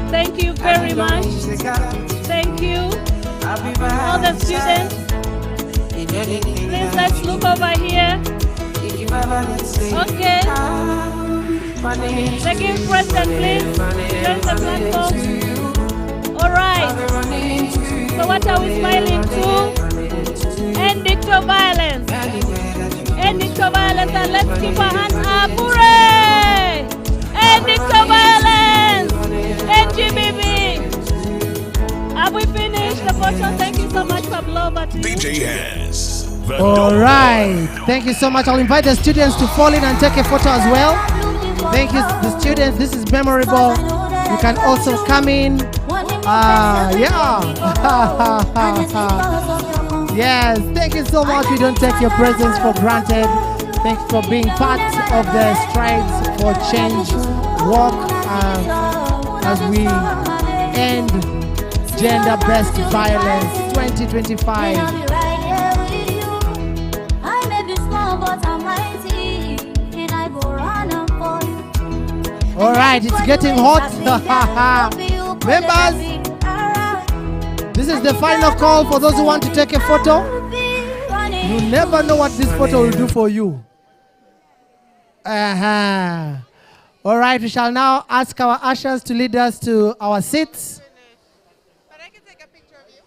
Thank you very much. Thank you. All the students. Please, let's look over here. Okay. Second president, please. Join the platform. All right. So what are we smiling to? End dictator violence. End dictator violence, and let's keep our hands up. Hooray! End dictator violence. NGBB. Have we finished the photo? Thank you so much, Pablo. DJ has. All right. Thank you so much. I'll invite the students to fall in and take a photo as well. Thank you, the students. This is memorable. You can also come in. Yeah. Yes. Thank you so much. We don't take your presence for granted. Thanks for being part of the Strides for Change walk as we end gender-based violence 2025. All right, it's getting hot. Members, this is the final call for those who want to take a photo. You never know what this photo will do for you. All right, we shall now ask our ushers to lead us to our seats. But I can take a picture of you.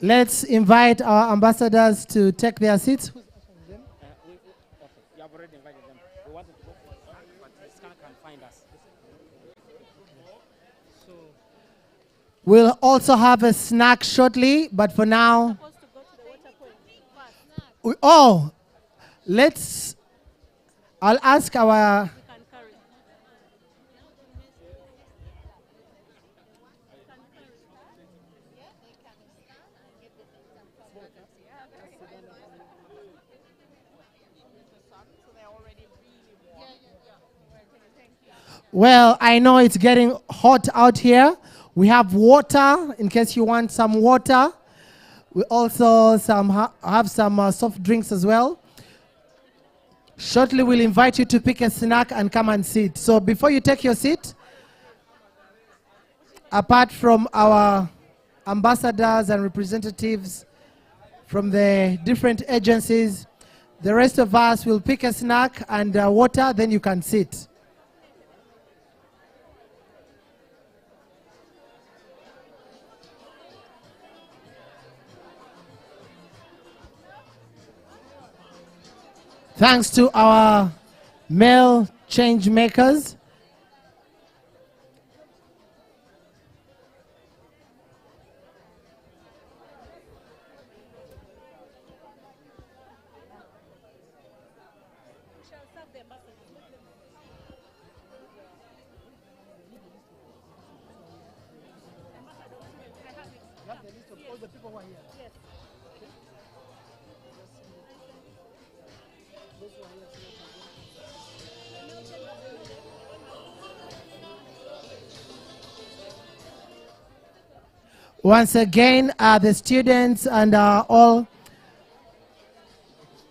Let's invite our ambassadors to take their seats. You have already invited them. We wanted to go for it, but the scanner can find us. We'll also have a snack shortly, but for now, I'll ask our well, I know it's getting hot out here. We have water in case you want some water. We also have some soft drinks as well. Shortly, we'll invite you to pick a snack and come and sit. So before you take your seat, apart from our ambassadors and representatives from the different agencies, the rest of us will pick a snack and water, then you can sit. Thanks to our male change makers. Once again, the students and all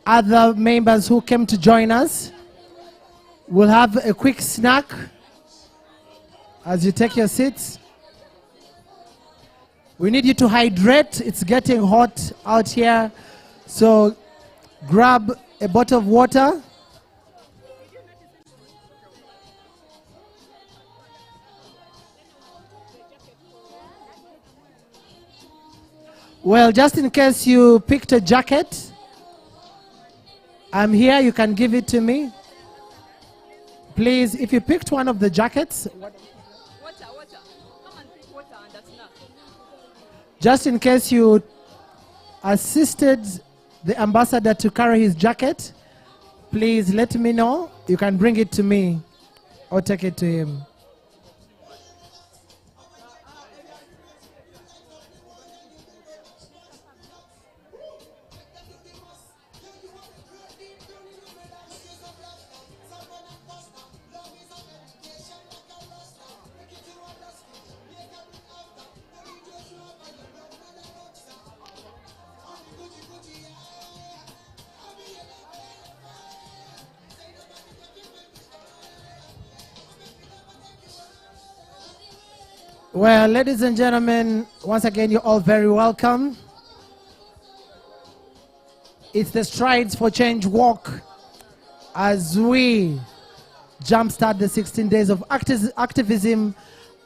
other members who came to join us will have a quick snack as you take your seats. We need you to hydrate. It's getting hot out here, so grab a bottle of water. Well, just in case you picked a jacket, I'm here, you can give it to me. Please, if you picked one of the jackets, Water. Come and pick water and a snack. just in case you assisted the ambassador to carry his jacket, please let me know. You can bring it to me or take it to him. Well, ladies and gentlemen, once again, you're all very welcome. It's the Strides for Change walk as we jumpstart the 16 days of activism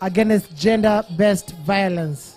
against gender-based violence.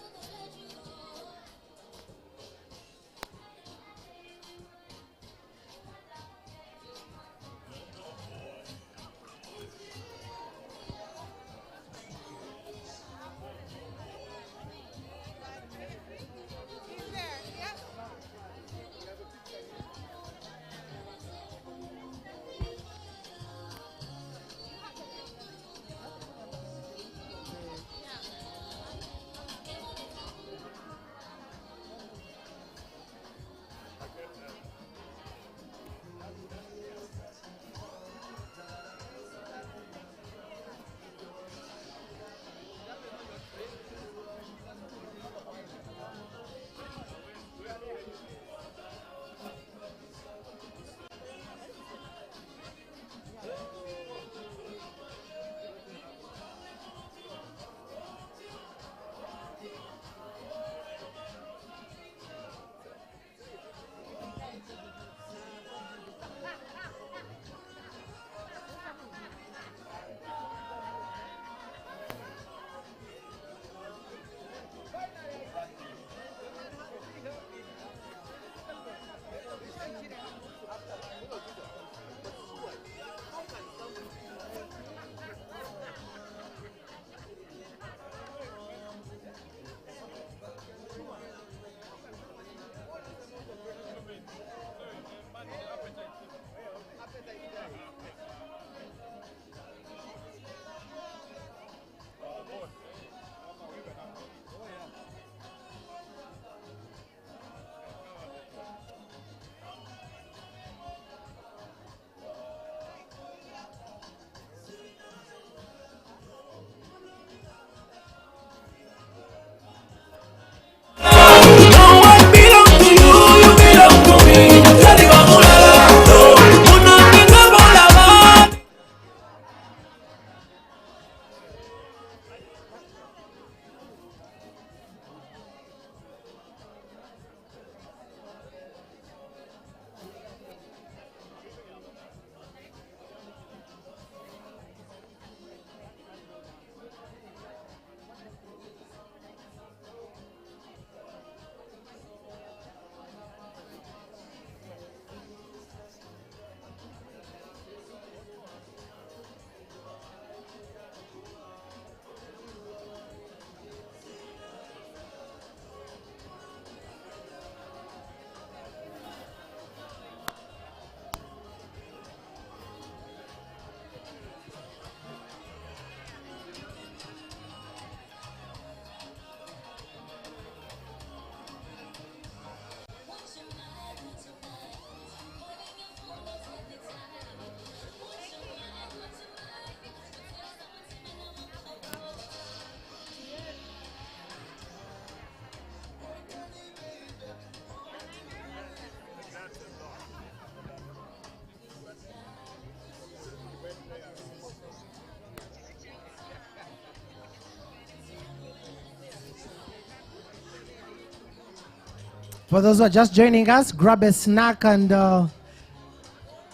For those who are just joining us, grab a snack and a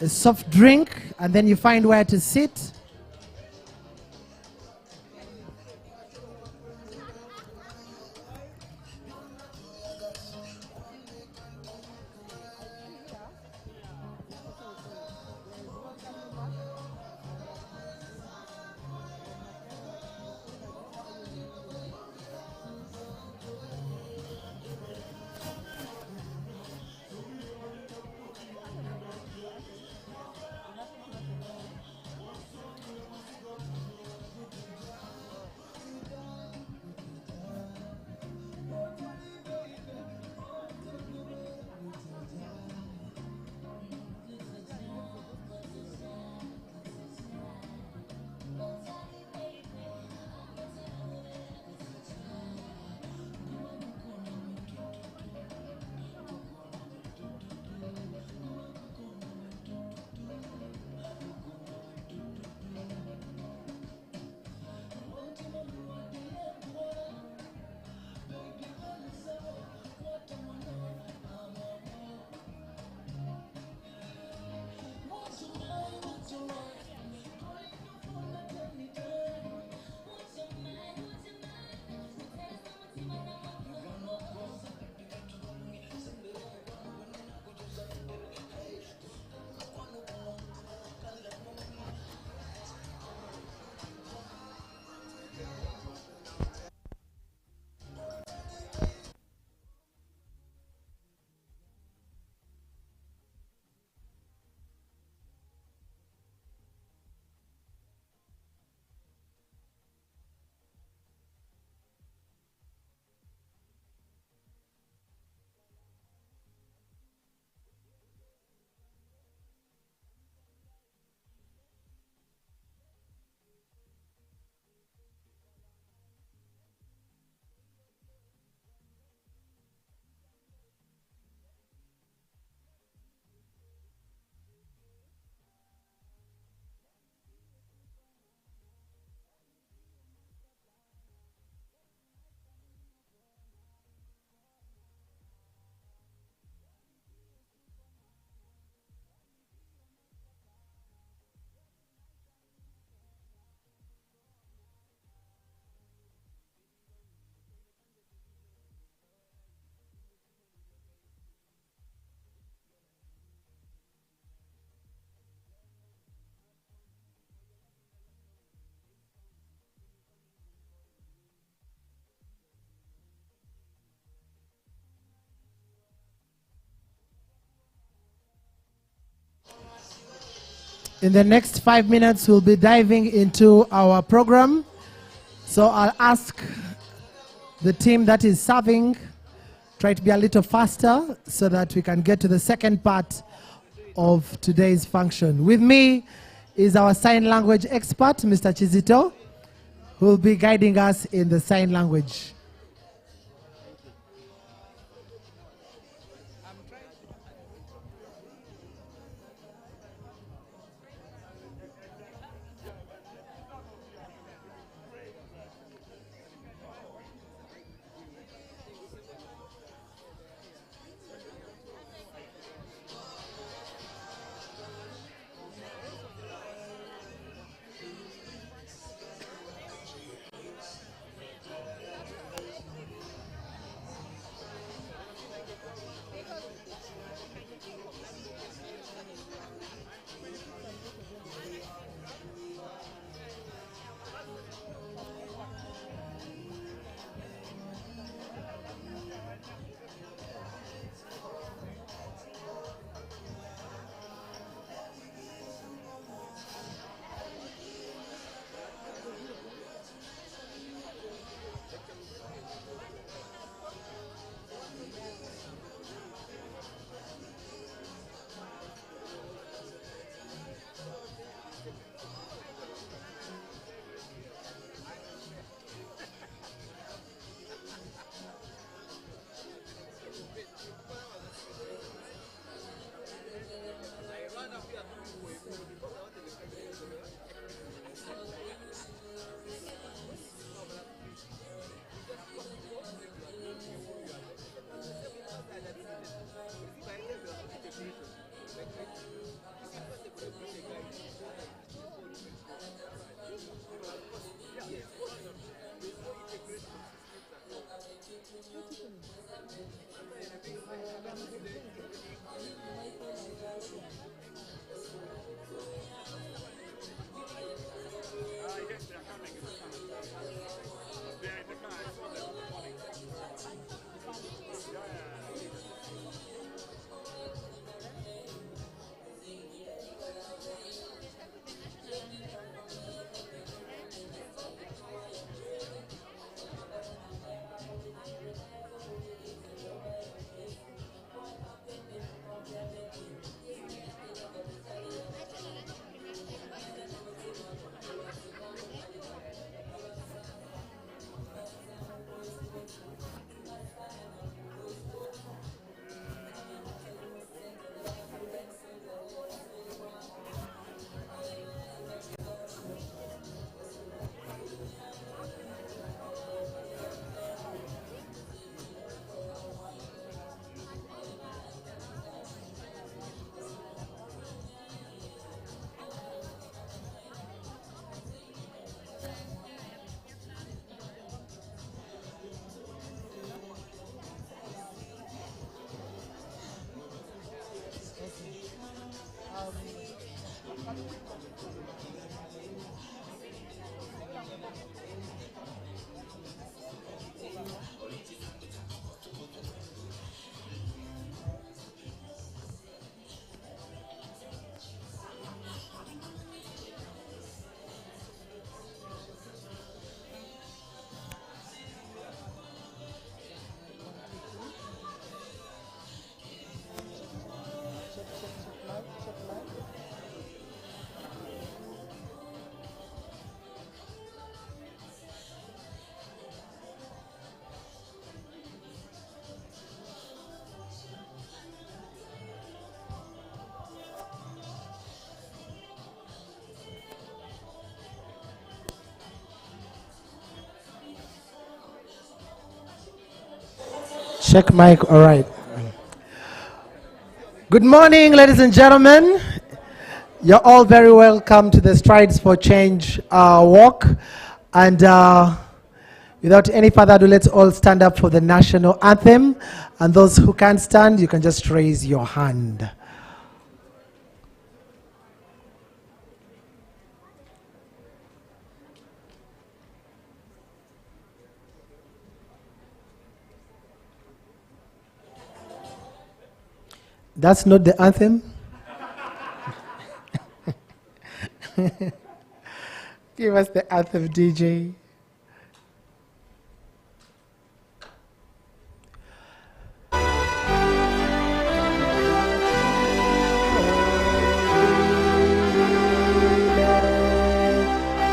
soft drink, and then you find where to sit. In the next 5 minutes, we'll be diving into our program. So I'll ask the team that is serving, try to be a little faster so that we can get to the second part of today's function. With me is our sign language expert, Mr. Chizito, who will be guiding us in the sign language. Check mic, all right. Good morning, ladies and gentlemen. You're all very welcome to the Strides for Change walk. And without any further ado, let's all stand up for the national anthem. And those who can't stand, you can just raise your hand. That's not the anthem. Give us the anthem, DJ.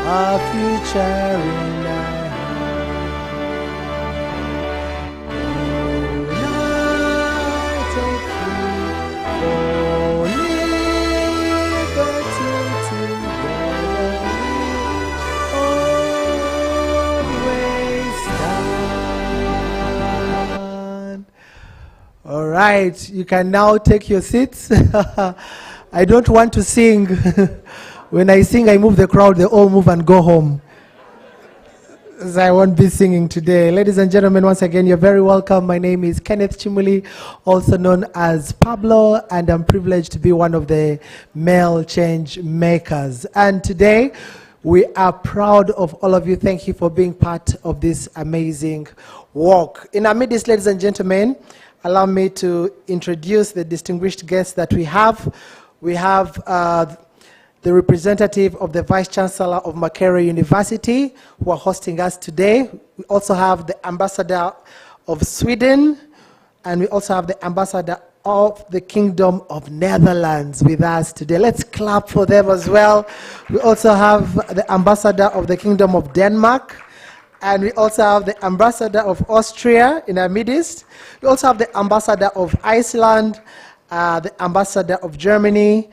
Our future in thy hand. United for liberty together we always stand. All right, you can now take your seats. I don't want to sing. When I sing, I move the crowd, they all move and go home. So I won't be singing today. Ladies and gentlemen, once again, you're very welcome. My name is Kenneth Chimuli, also known as Pablo, and I'm privileged to be one of the male change makers. And today, we are proud of all of you. Thank you for being part of this amazing walk. In our midst, ladies and gentlemen, allow me to introduce the distinguished guests that we have. We have the representative of the Vice Chancellor of Makerere University, who are hosting us today. We also have the Ambassador of Sweden, and we also have the Ambassador of the Kingdom of Netherlands with us today. Let's clap for them as well. We also have the Ambassador of the Kingdom of Denmark, and we also have the Ambassador of Austria in our midst. We also have the Ambassador of Iceland, the Ambassador of Germany,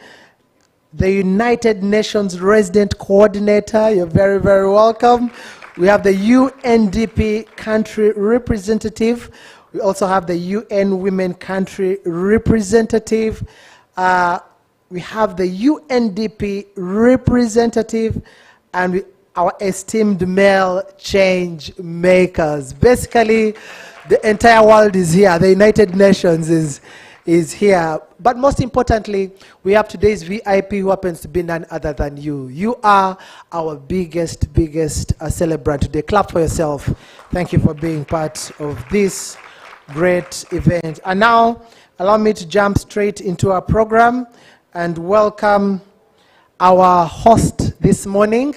the United Nations Resident Coordinator. You're very, very welcome. We have the UNDP Country Representative. We also have the UN Women Country Representative. We have the UNDP Representative, and our esteemed male change makers. Basically, the entire world is here. The United Nations is here. But most importantly, we have today's VIP, who happens to be none other than you. You are our biggest celebrant today. Clap for yourself. Thank you for being part of this great event. And now, allow me to jump straight into our program and welcome our host this morning,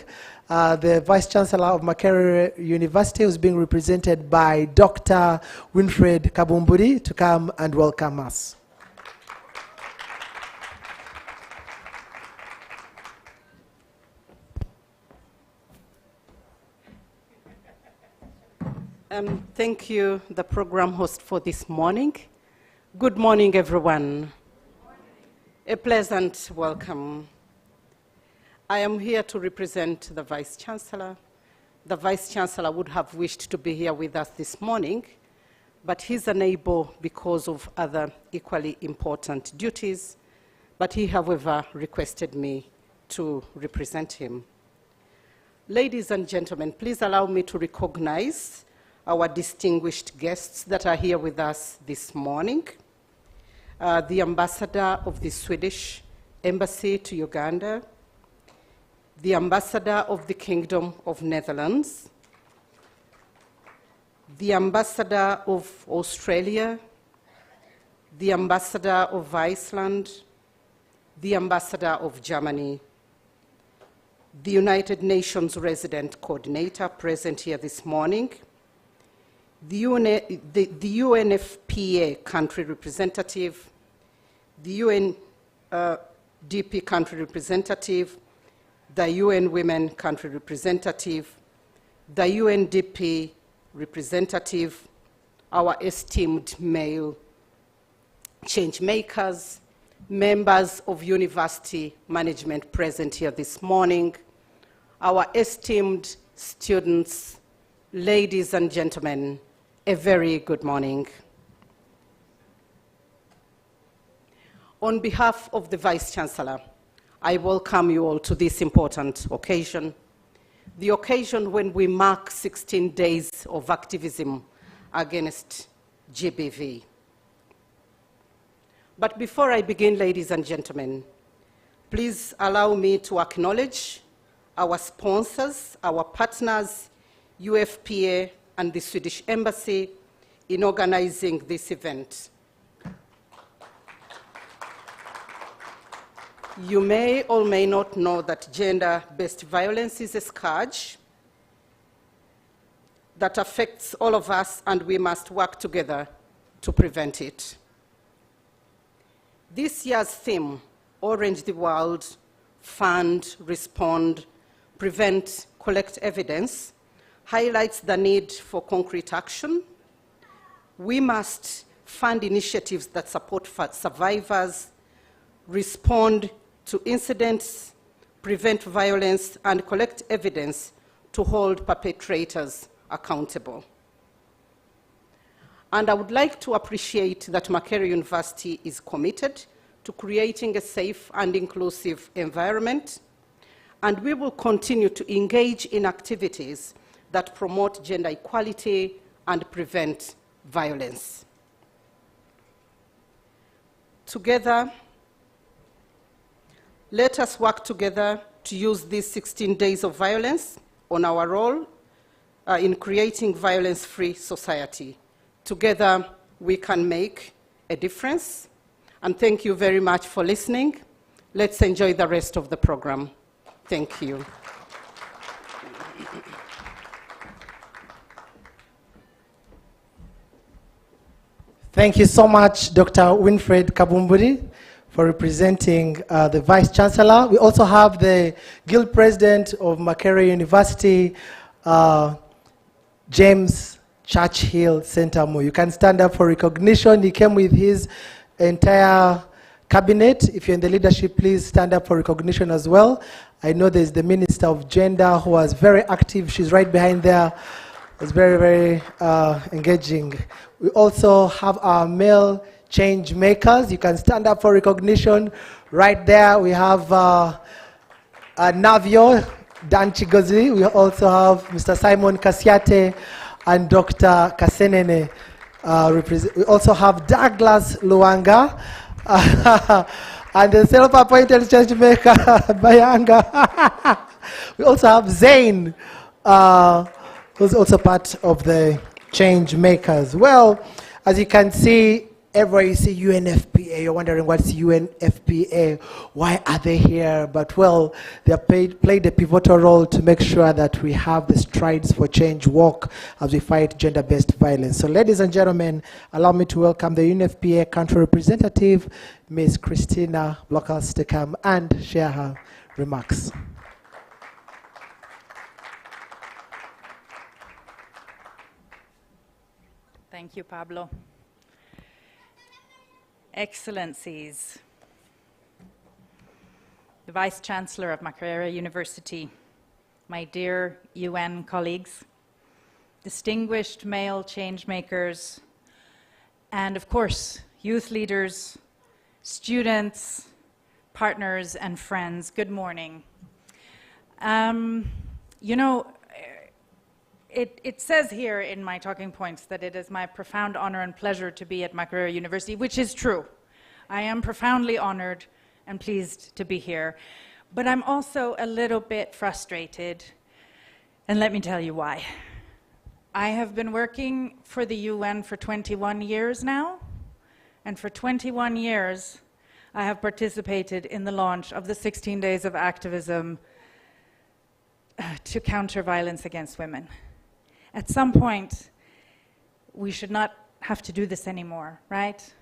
the Vice Chancellor of Makerere University, who's being represented by Dr. Winfred Kabumburi, to come and welcome us. Thank you, the program host, for this morning. Good morning, everyone. A pleasant welcome. I am here to represent the Vice Chancellor. The Vice Chancellor would have wished to be here with us this morning, but he's unable because of other equally important duties. But he, however, requested me to represent him. Ladies and gentlemen, please allow me to recognize our distinguished guests that are here with us this morning. The Ambassador of the Swedish Embassy to Uganda, the Ambassador of the Kingdom of Netherlands, the Ambassador of Australia, the Ambassador of Iceland, the Ambassador of Germany, the United Nations Resident Coordinator present here this morning, the UNFPA country representative, the UNDP country representative, the UN Women country representative, the UNDP representative, our esteemed male change makers, members of university management present here this morning, our esteemed students, ladies and gentlemen, a very good morning. On behalf of the Vice Chancellor, I welcome you all to this important occasion, the occasion when we mark 16 days of activism against GBV. But before I begin, ladies and gentlemen, please allow me to acknowledge our sponsors, our partners, UFPA and the Swedish Embassy in organizing this event. You may or may not know that gender-based violence is a scourge that affects all of us, and we must work together to prevent it. This year's theme, Orange the World, Fund, Respond, Prevent, Collect Evidence, highlights the need for concrete action. We must fund initiatives that support survivors, respond to incidents, prevent violence, and collect evidence to hold perpetrators accountable. And I would like to appreciate that Makerere University is committed to creating a safe and inclusive environment, and we will continue to engage in activities that promote gender equality and prevent violence. Together, let us work together to use these 16 days of violence on our role in creating violence-free society. Together, we can make a difference. And thank you very much for listening. Let's enjoy the rest of the program. Thank you. Thank you so much, Dr. Winfred Kabumburi, for representing the Vice Chancellor. We also have the Guild President of Makerere University, James Churchill Sentamu. You can stand up for recognition. He came with his entire cabinet. If you're in the leadership, please stand up for recognition as well. I know there's the Minister of Gender who was very active. She's right behind there. It's very, very engaging. We also have our male change makers. You can stand up for recognition. Right there, we have Navio Danchigozi. We also have Mr. Simon Kasiate and Dr. Kasenene. We also have Douglas Luanga and the self-appointed change maker, Bayanga. We also have Zane, who's also part of the change makers. Well, as you can see, everywhere you see UNFPA, you're wondering what's UNFPA, why are they here? But well, they have played a pivotal role to make sure that we have the Strides for Change walk as we fight gender-based violence. So ladies and gentlemen, allow me to welcome the UNFPA country representative, Ms. Christina Blockhouse, to come and share her remarks. Thank you, Pablo. Excellencies, the Vice Chancellor of Makerere University, my dear UN colleagues, distinguished male changemakers, and of course, youth leaders, students, partners, and friends, good morning. You know, it says here in my talking points that it is my profound honor and pleasure to be at Makerere University, which is true. I am profoundly honored and pleased to be here. But I'm also a little bit frustrated, and let me tell you why. I have been working for the UN for 21 years now, and for 21 years I have participated in the launch of the 16 Days of Activism to counter violence against women. At some point, we should not have to do this anymore, right?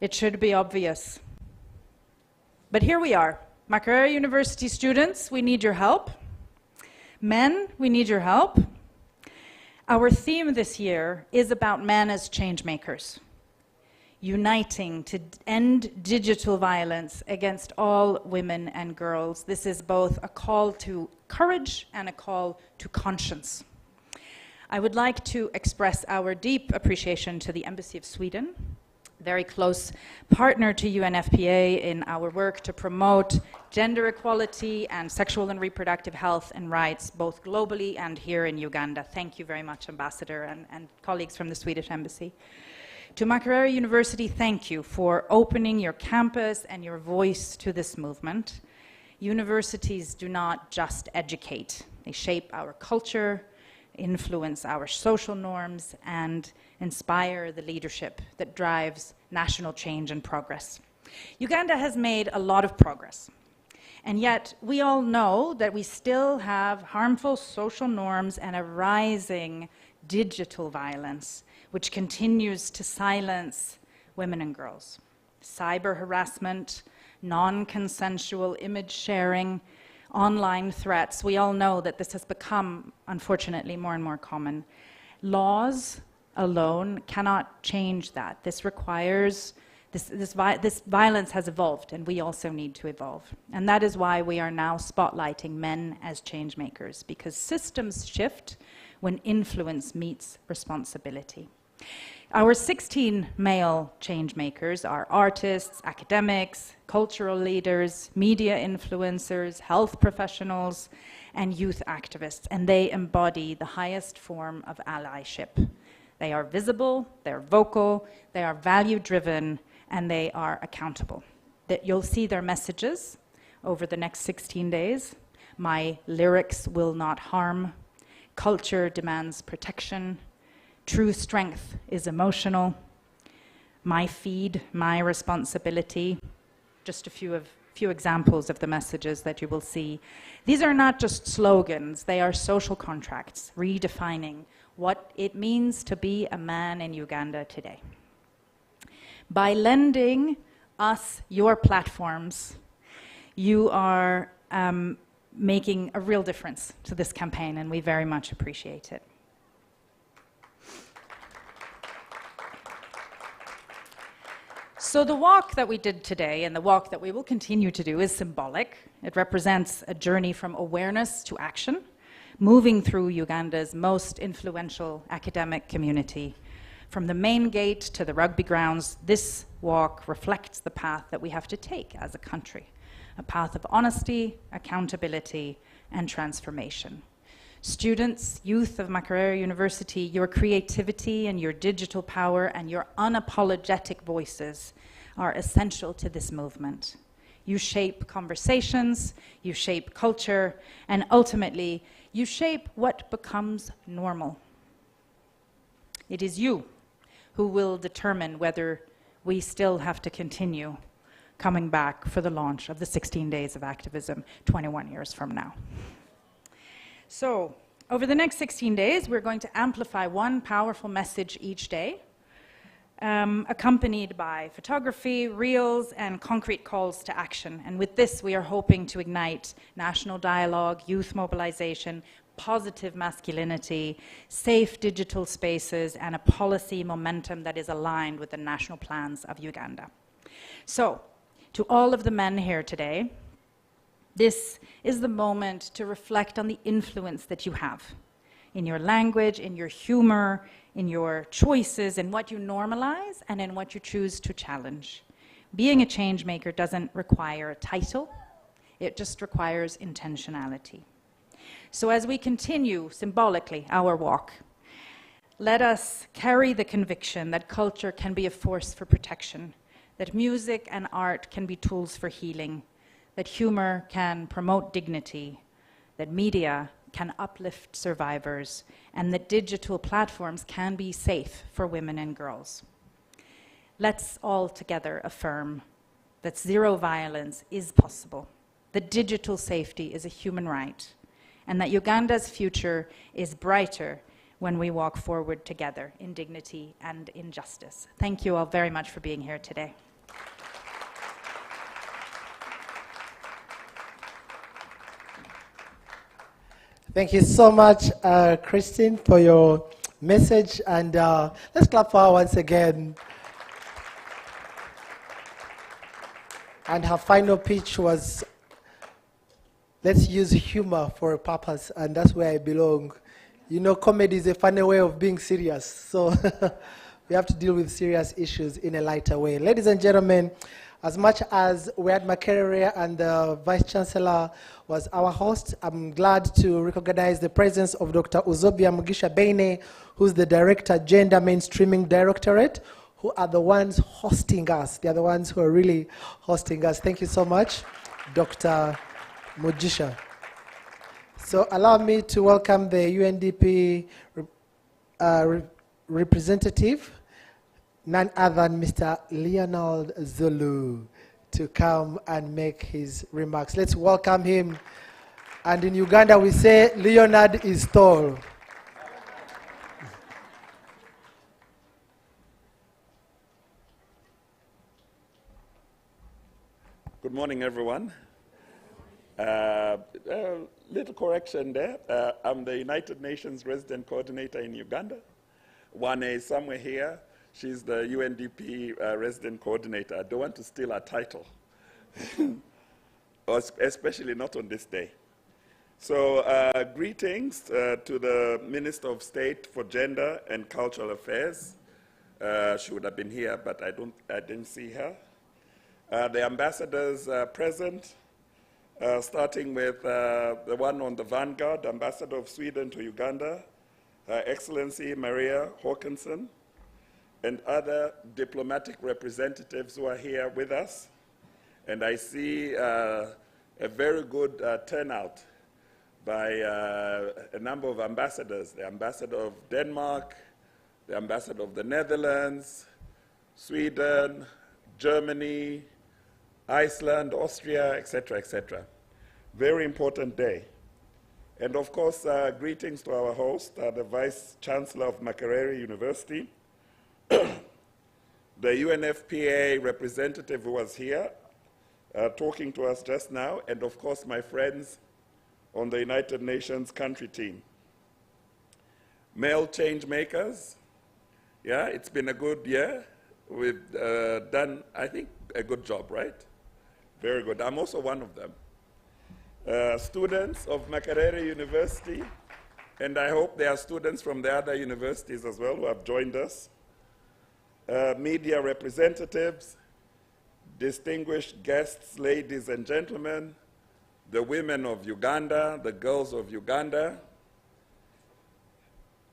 It should be obvious. But here we are. Makerere University students, we need your help. Men, we need your help. Our theme this year is about men as change makers, uniting to end digital violence against all women and girls. This is both a call to courage and a call to conscience. I would like to express our deep appreciation to the Embassy of Sweden, very close partner to UNFPA in our work to promote gender equality and sexual and reproductive health and rights, both globally and here in Uganda. Thank you very much, Ambassador and colleagues from the Swedish Embassy. To Makerere University, thank you for opening your campus and your voice to this movement. Universities do not just educate. They shape our culture, influence our social norms, and inspire the leadership that drives national change and progress. Uganda has made a lot of progress. And yet, we all know that we still have harmful social norms and a rising digital violence, which continues to silence women and girls. Cyber harassment, non-consensual image sharing, online threats. We all know that this has become, unfortunately, more and more common. Laws alone cannot change that. This requires This violence has evolved, and we also need to evolve. And that is why we are now spotlighting men as change makers, because systems shift when influence meets responsibility. Our 16 male change makers are artists, academics, cultural leaders, media influencers, health professionals, and youth activists, and they embody the highest form of allyship. They are visible, they're vocal, they are value-driven, and they are accountable. That you'll see their messages over the next 16 days. My lyrics will not harm. Culture demands protection. True strength is emotional. My feed, my responsibility. Just a few examples of the messages that you will see. These are not just slogans, they are social contracts, redefining what it means to be a man in Uganda today. By lending us your platforms, you are making a real difference to this campaign, and we very much appreciate it. So the walk that we did today, and the walk that we will continue to do, is symbolic. It represents a journey from awareness to action, moving through Uganda's most influential academic community. From the main gate to the rugby grounds, this walk reflects the path that we have to take as a country, a path of honesty, accountability, and transformation. Students, youth of Makerere University, your creativity and your digital power and your unapologetic voices are essential to this movement. You shape conversations, you shape culture, and ultimately, you shape what becomes normal. It is you who will determine whether we still have to continue coming back for the launch of the 16 Days of Activism 21 years from now. So, over the next 16 days, we're going to amplify one powerful message each day, accompanied by photography, reels, and concrete calls to action. And with this, we are hoping to ignite national dialogue, youth mobilization, positive masculinity, safe digital spaces, and a policy momentum that is aligned with the national plans of Uganda. So, to all of the men here today, this is the moment to reflect on the influence that you have in your language, in your humor, in your choices, in what you normalize, and in what you choose to challenge. Being a change maker doesn't require a title, it just requires intentionality. So as we continue symbolically our walk, let us carry the conviction that culture can be a force for protection, that music and art can be tools for healing, that humor can promote dignity, that media can uplift survivors, and that digital platforms can be safe for women and girls. Let's all together affirm that zero violence is possible, that digital safety is a human right, and that Uganda's future is brighter when we walk forward together in dignity and in justice. Thank you all very much for being here today. Thank you so much, Christine, for your message. And let's clap for her once again. And her final pitch was, let's use humor for a purpose, and that's where I belong. You know, comedy is a funny way of being serious, so we have to deal with serious issues in a lighter way. Ladies and gentlemen, as much as we had Makerere and the Vice Chancellor was our host, I'm glad to recognize the presence of Dr. Uzobia Mugisha Beine, who's the Director, Gender Mainstreaming Directorate, who are the ones hosting us. They're the ones who are really hosting us. Thank you so much, Dr. Mugisha. So allow me to welcome the UNDP representative, none other than Mr. Leonard Zulu. to come and make his remarks. Let's welcome him. And in Uganda, we say, Leonard is tall. Good morning, everyone. Little correction there. I'm the United Nations Resident Coordinator in Uganda. Wane is somewhere here. She's the UNDP Resident Coordinator. I don't want to steal her title, especially not on this day. So greetings to the Minister of State for Gender and Cultural Affairs. She would have been here, but I didn't see her. The ambassadors present, starting with the one on the vanguard, Ambassador of Sweden to Uganda, Her Excellency Maria Håkansson, and other diplomatic representatives who are here with us. And I see a very good turnout by a number of ambassadors, the Ambassador of Denmark, the Ambassador of the Netherlands, Sweden, Germany, Iceland, Austria, etc., etc. Very important day. And of course, greetings to our host, the Vice Chancellor of Makerere University, the UNFPA representative who was here talking to us just now, and of course, my friends on the United Nations country team. Male change makers, yeah, it's been a good year. We've done, I think, a good job, right? Very good. I'm also one of them. Students of Makerere University, and I hope there are students from the other universities as well who have joined us. Media representatives, distinguished guests, ladies and gentlemen, the women of Uganda, the girls of Uganda.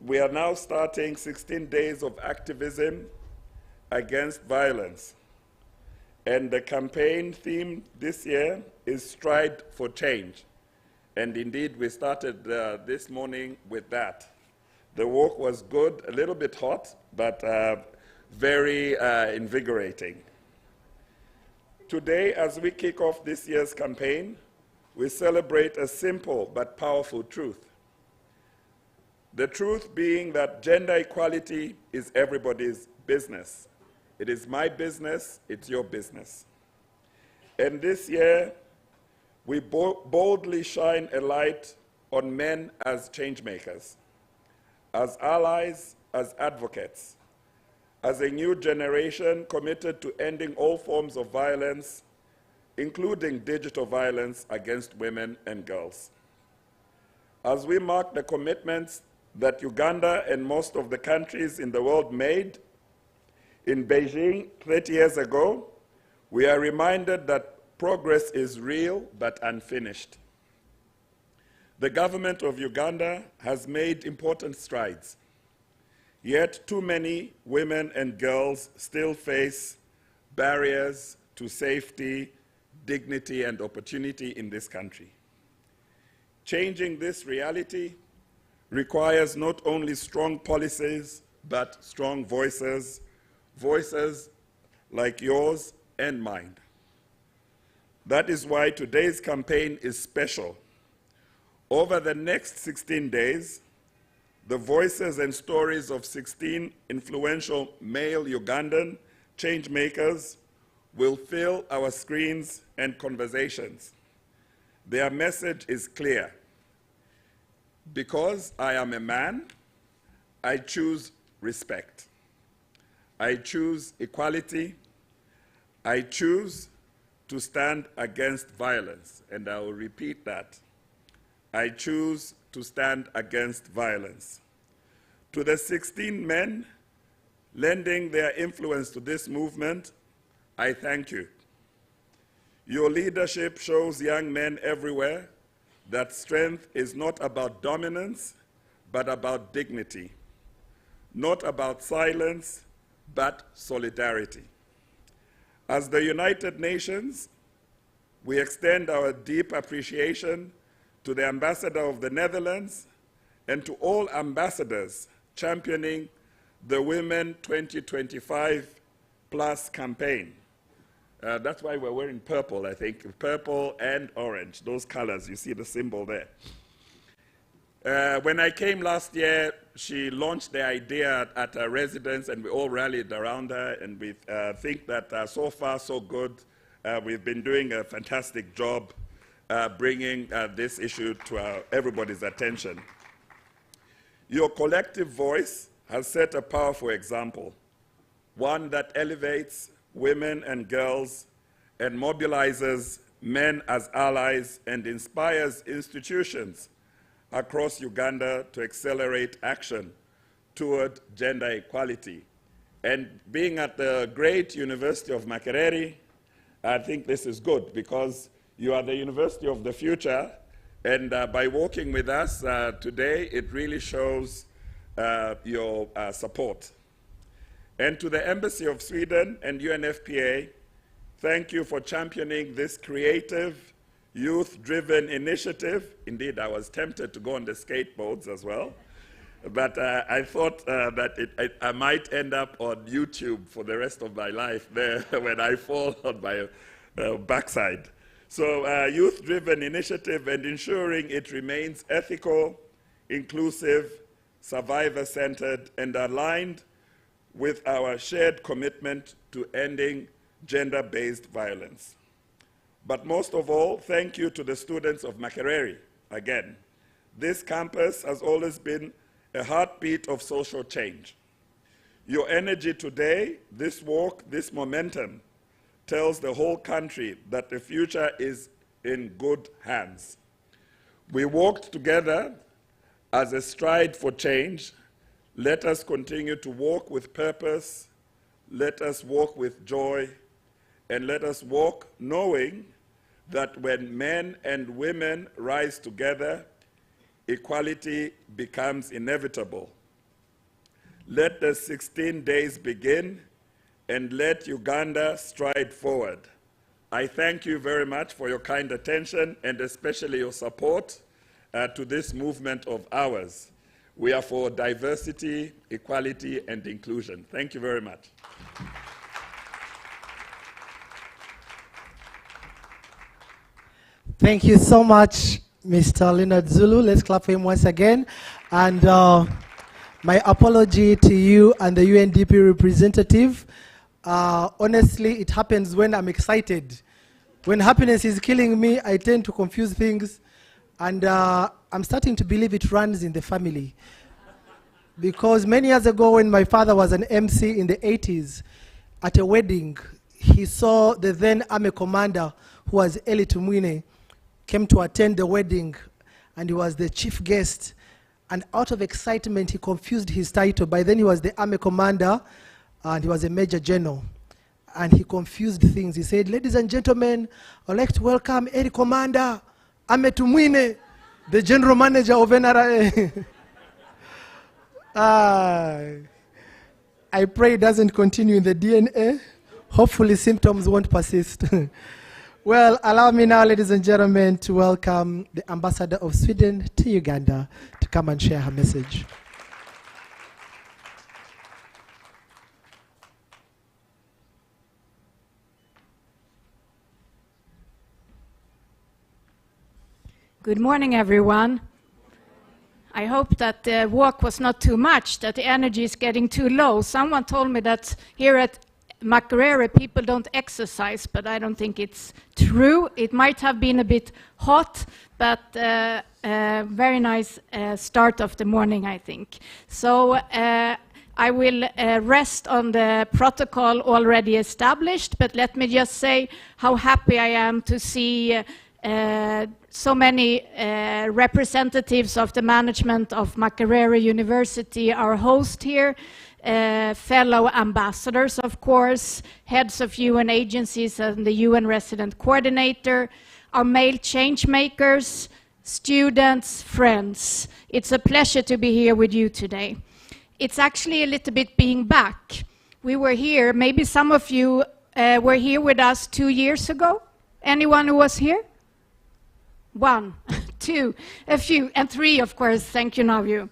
We are now starting 16 days of activism against violence. And the campaign theme this year is Stride for Change. And indeed, we started this morning with that. The walk was good, a little bit hot, but very invigorating. Today, as we kick off this year's campaign, we celebrate a simple but powerful truth. The truth being that gender equality is everybody's business. It is my business, it's your business. And this year, we boldly shine a light on men as change makers, as allies, as advocates, as a new generation committed to ending all forms of violence, including digital violence against women and girls. As we mark the commitments that Uganda and most of the countries in the world made in Beijing 30 years ago, we are reminded that progress is real but unfinished. The government of Uganda has made important strides, yet too many women and girls still face barriers to safety, dignity, and opportunity in this country. Changing this reality requires not only strong policies, but strong voices, voices like yours and mine. That is why today's campaign is special. Over the next 16 days, the voices and stories of 16 influential male Ugandan change makers will fill our screens and conversations. Their message is clear. Because I am a man, I choose respect. I choose equality. I choose to stand against violence. And I will repeat that. I choose to stand against violence. To the 16 men lending their influence to this movement, I thank you. Your leadership shows young men everywhere that strength is not about dominance, but about dignity. Not about silence, but solidarity. As the United Nations, we extend our deep appreciation to the Ambassador of the Netherlands and to all ambassadors championing the Women 2025 Plus campaign, That's why we're wearing purple, I think. Purple and orange, those colors. You see the symbol there. When I came last year, she launched the idea at her residence, and we all rallied around her, and we think that so far, so good. We've been doing a fantastic job bringing this issue to everybody's attention. Your collective voice has set a powerful example, one that elevates women and girls and mobilizes men as allies and inspires institutions across Uganda to accelerate action toward gender equality. And being at the great University of Makerere, I think this is good because you are the university of the future, and by working with us today, it really shows your support. And to the Embassy of Sweden and UNFPA, thank you for championing this creative, youth-driven initiative. Indeed, I was tempted to go on the skateboards as well, but I thought that I might end up on YouTube for the rest of my life there when I fall on my backside. So youth-driven initiative and ensuring it remains ethical, inclusive, survivor-centered, and aligned with our shared commitment to ending gender-based violence. But most of all, thank you to the students of Makerere. Again, this campus has always been a heartbeat of social change. Your energy today, this walk, this momentum, tells the whole country that the future is in good hands. We walked together as a stride for change. Let us continue to walk with purpose, let us walk with joy, and let us walk knowing that when men and women rise together, equality becomes inevitable. Let the 16 days begin, and let Uganda stride forward. I thank you very much for your kind attention and especially your support to this movement of ours. We are for diversity, equality, and inclusion. Thank you very much. Thank you so much, Mr. Leonard Zulu. Let's clap for him once again. And my apology to you and the UNDP representative. Honestly, it happens when I'm excited. When happiness is killing me, I tend to confuse things. And I'm starting to believe it runs in the family. Because many years ago, when my father was an MC in the 80s, at a wedding, he saw the then army commander, who was Eli Tumwine, came to attend the wedding, and he was the chief guest. And out of excitement, he confused his title. By then, he was the army commander, and he was a major general. And he confused things. He said, "Ladies and gentlemen, I'd like to welcome Eli Commander Ame Tumwine, the general manager of NRA." I pray it doesn't continue in the DNA. Hopefully symptoms won't persist. Well, allow me now, ladies and gentlemen, to welcome the ambassador of Sweden to Uganda to come and share her message. Good morning, everyone. I hope that the walk was not too much, that the energy is getting too low. Someone told me that here at Makerere people don't exercise, but I don't think it's true. It might have been a bit hot, but very nice start of the morning, I think. So I will rest on the protocol already established, but let me just say how happy I am to see so many representatives of the management of Makerere University, our host here, fellow ambassadors, of course, heads of UN agencies and the UN resident coordinator, our male change makers, students, friends. It's a pleasure to be here with you today. It's actually a little bit being back. We were here, maybe some of you were here with us 2 years ago. Anyone who was here? 1, 2, a few, and 3, of course. Thank you, Navju.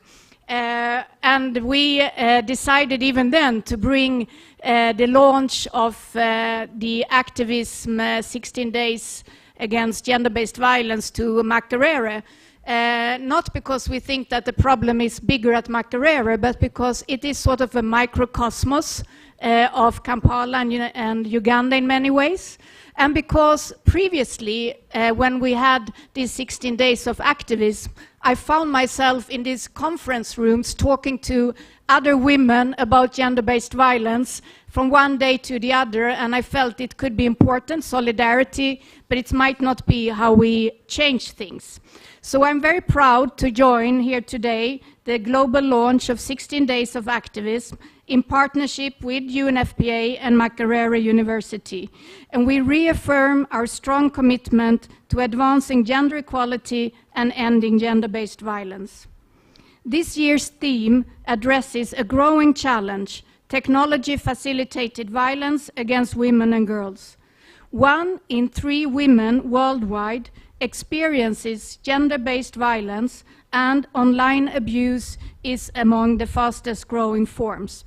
and we decided even then to bring the launch of the Activism 16 Days Against Gender-Based Violence to Makerere. Not because we think that the problem is bigger at Makerere, but because it is sort of a microcosmos of Kampala and Uganda in many ways. And because previously, when we had these 16 days of activism, I found myself in these conference rooms talking to other women about gender-based violence from one day to the other, and I felt it could be important, solidarity, but it might not be how we change things. So I'm very proud to join here today the global launch of 16 Days of Activism in partnership with UNFPA and Makerere University. And we reaffirm our strong commitment to advancing gender equality and ending gender-based violence. This year's theme addresses a growing challenge: technology-facilitated violence against women and girls. 1 in 3 women worldwide experiences gender-based violence, and online abuse is among the fastest growing forms.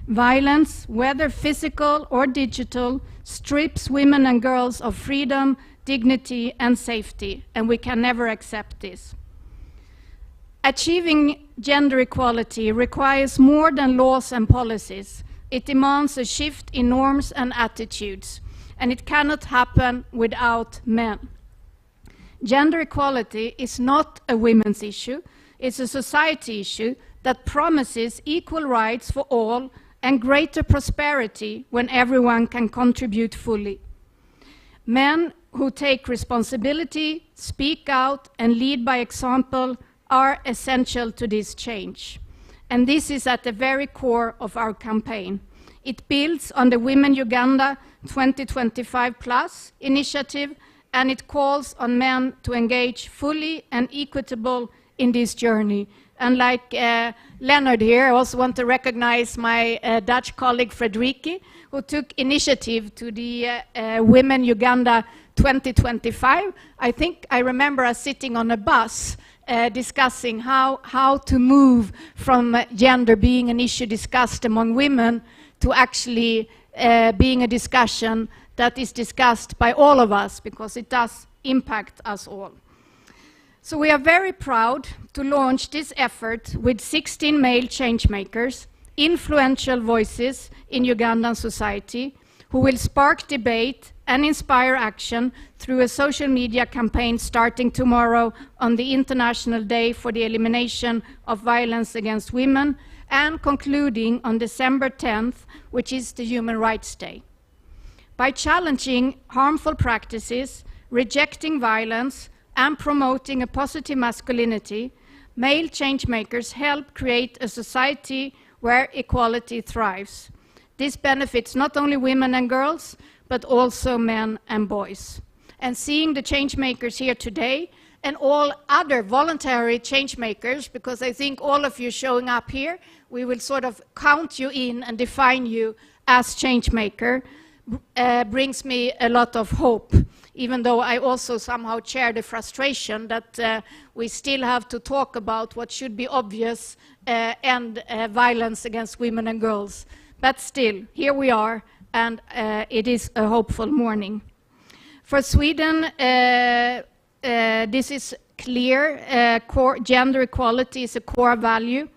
Violence, whether physical or digital, strips women and girls of freedom, dignity, and safety, and we can never accept this. Achieving gender equality requires more than laws and policies. It demands a shift in norms and attitudes, and it cannot happen without men. Gender equality is not a women's issue. It's a society issue that promises equal rights for all and greater prosperity when everyone can contribute fully. Men who take responsibility, speak out, and lead by example are essential to this change. And this is at the very core of our campaign. It builds on the Women Uganda 2025+ initiative, and it calls on men to engage fully and equitable in this journey. And like Leonard here, I also want to recognize my Dutch colleague Fredriki, who took initiative to the Women Uganda 2025. I think I remember us sitting on a bus discussing how to move from gender being an issue discussed among women to actually being a discussion that is discussed by all of us, because it does impact us all. So we are very proud to launch this effort with 16 male changemakers, influential voices in Ugandan society, who will spark debate and inspire action through a social media campaign starting tomorrow on the International Day for the Elimination of Violence Against Women, and concluding on December 10th, which is the Human Rights Day. By challenging harmful practices, rejecting violence, and promoting a positive masculinity, male changemakers help create a society where equality thrives. This benefits not only women and girls, but also men and boys. And seeing the changemakers here today, and all other voluntary changemakers, because I think all of you showing up here, we will sort of count you in and define you as changemaker, brings me a lot of hope, even though I also somehow share the frustration that we still have to talk about what should be obvious and violence against women and girls. But still, here we are, and it is a hopeful morning. For Sweden, this is clear. Gender equality is a core value,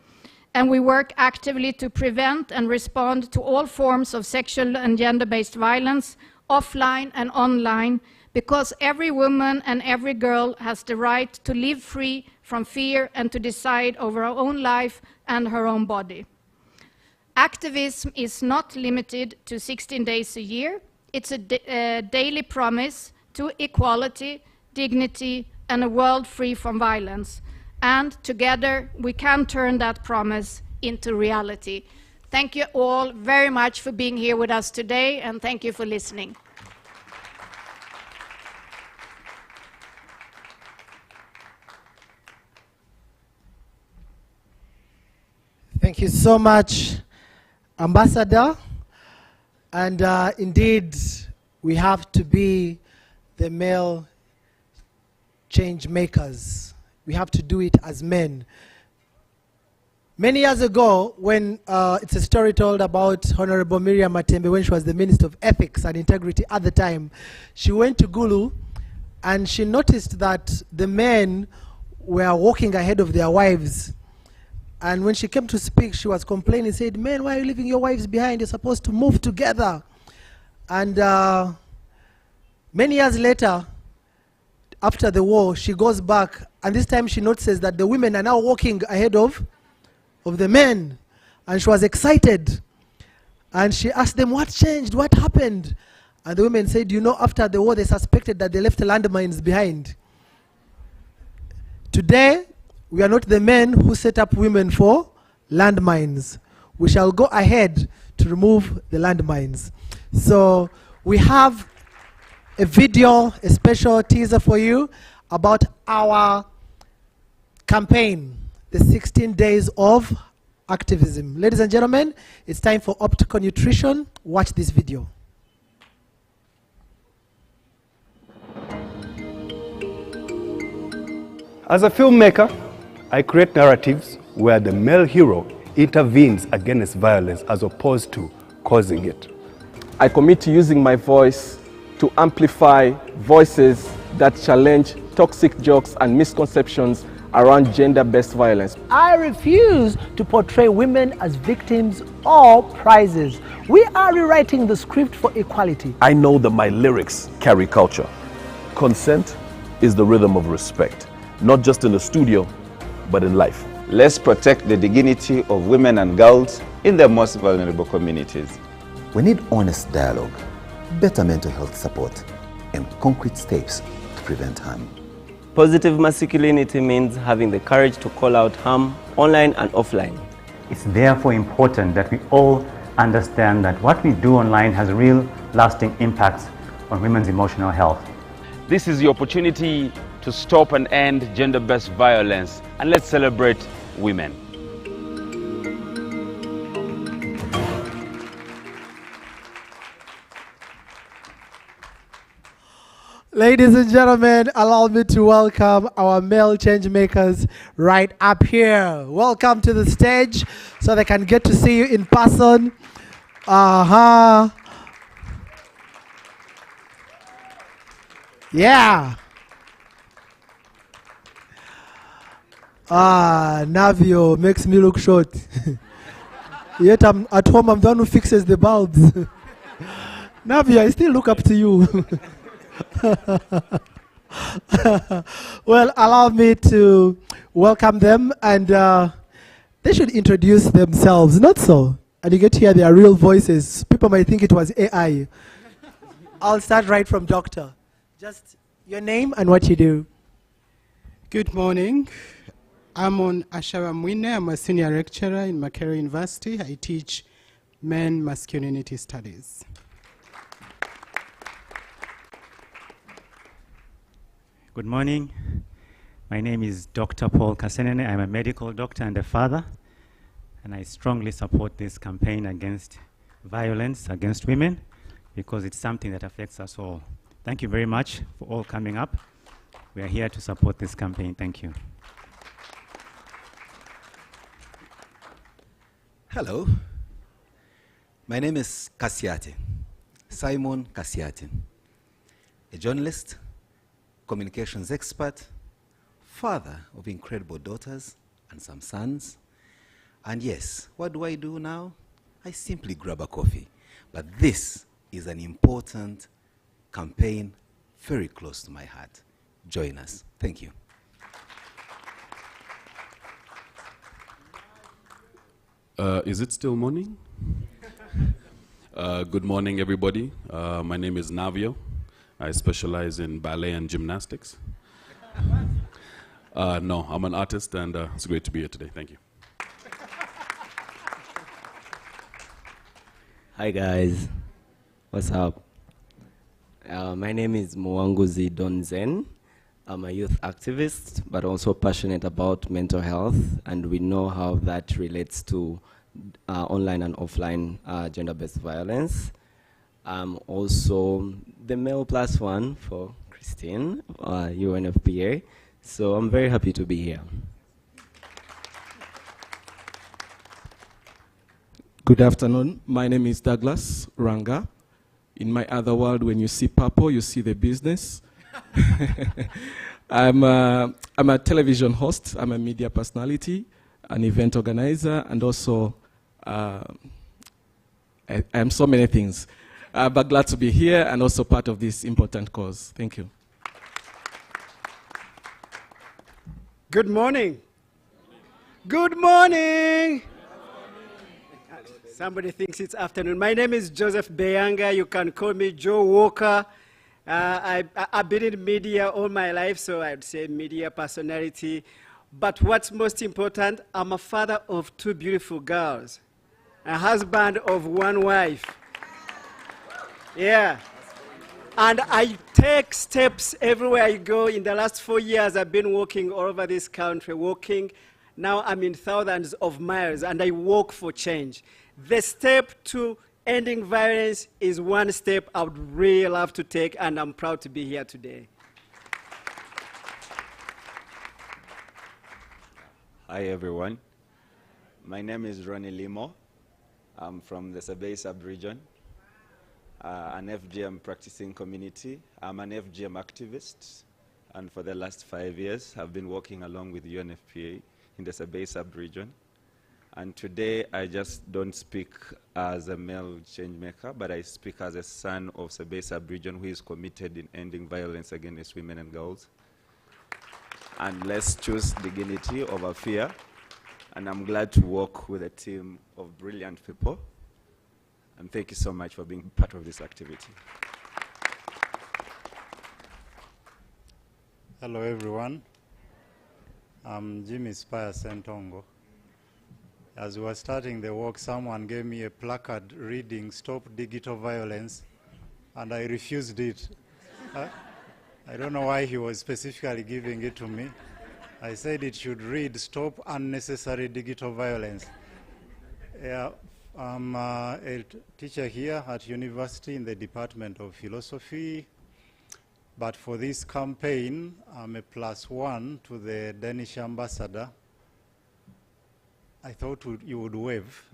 and we work actively to prevent and respond to all forms of sexual and gender-based violence, offline and online, because every woman and every girl has the right to live free from fear and to decide over her own life and her own body. Activism is not limited to 16 days a year. It's a daily promise to equality, dignity, and a world free from violence. And together, we can turn that promise into reality. Thank you all very much for being here with us today, and thank you for listening. Thank you so much, Ambassador. And indeed, we have to be the male change makers. We have to do it as men. Many years ago, when it's a story told about Honorable Miriam Matembe when she was the Minister of Ethics and Integrity at the time, she went to Gulu and she noticed that the men were walking ahead of their wives. And when she came to speak, she was complaining, said, "Men, why are you leaving your wives behind? You're supposed to move together." And many years later, after the war, she goes back, and this time she notices that the women are now walking ahead of the men. And she was excited. And she asked them, "What changed? What happened?" And the women said, "You know, after the war, they suspected that they left landmines behind." Today, we are not the men who set up women for landmines. We shall go ahead to remove the landmines. So we have a video, a special teaser for you about our campaign, the 16 days of activism. Ladies and gentlemen, it's time for optical nutrition. Watch this video. As a filmmaker, I create narratives where the male hero intervenes against violence as opposed to causing it. I commit to using my voice to amplify voices that challenge toxic jokes and misconceptions around gender-based violence. I refuse to portray women as victims or prizes. We are rewriting the script for equality. I know that my lyrics carry culture. Consent is the rhythm of respect, not just in the studio, but in life. Let's protect the dignity of women and girls in the most vulnerable communities. We need honest dialogue, better mental health support, and concrete steps to prevent harm. Positive masculinity means having the courage to call out harm online and offline. It's therefore important that we all understand that what we do online has real, lasting impacts on women's emotional health. This is the opportunity to stop and end gender-based violence, and let's celebrate women. Ladies and gentlemen, allow me to welcome our male change makers right up here. Welcome to the stage so they can get to see you in person. Yeah. Navio makes me look short. Yet I'm at home, I'm the one who fixes the bulbs. Navio, I still look up to you. Well, allow me to welcome them, and they should introduce themselves, not so? And you get to hear their real voices. People might think it was AI. I'll start right from Doctor. Just your name and what you do. Good morning. I'm on Ashara Mwine. I'm a senior lecturer in Makerere University. I teach men masculinity studies. Good morning. My name is Dr. Paul Kasenene. I'm a medical doctor and a father, and I strongly support this campaign against violence against women because it's something that affects us all. Thank you very much for all coming up. We are here to support this campaign. Thank you. Hello. My name is Kasiate, Simon Kasiate, a journalist, communications expert, father of incredible daughters and some sons. And yes, what do I do now? I simply grab a coffee. But this is an important campaign very close to my heart. Join us. Thank you. Is it still morning? Good morning, everybody. My name is Navio. I specialize in ballet and gymnastics. No, I'm an artist, and it's great to be here today. Thank you. Hi guys, what's up? My name is Mwanguzi Donzen. I'm a youth activist, but also passionate about mental health, and we know how that relates to online and offline gender-based violence. I'm also the male plus one for Christine, UNFPA, so I'm very happy to be here. Good afternoon. My name is Douglas Ranga. In my other world, when you see purple, you see the business. I'm a television host. I'm a media personality, an event organizer, and also I'm so many things. But glad to be here and also part of this important cause. Thank you. Good morning. Good morning. Somebody thinks it's afternoon. My name is Joseph Beyanga. You can call me Joe Walker. I've been in media all my life, so I'd say media personality. But what's most important, I'm a father of 2 beautiful girls, a husband of 1 wife. Yeah. And I take steps everywhere I go. In the last 4 years, I've been walking all over this country, walking. Now I'm in thousands of miles, and I walk for change. The step to ending violence is one step I would really love to take, and I'm proud to be here today. Hi, everyone. My name is Ronnie Limo. I'm from the Sabay sub-region, an FGM practicing community. I'm an FGM activist, and for the last 5 years, I've been working along with UNFPA in the Sabay sub-region. And today, I just don't speak as a male change maker, but I speak as a son of Sabay sub-region who is committed in ending violence against women and girls. And let's choose dignity over fear. And I'm glad to work with a team of brilliant people. And thank you so much for being part of this activity. Hello, everyone. I'm Jimmy Spire Sentongo. As we were starting the walk, someone gave me a placard reading "Stop Digital Violence," and I refused it. I don't know why he was specifically giving it to me. I said it should read "Stop Unnecessary Digital Violence." Yeah, I'm a teacher here at university in the Department of Philosophy. But for this campaign, I'm a +1 to the Danish ambassador. I thought you would wave.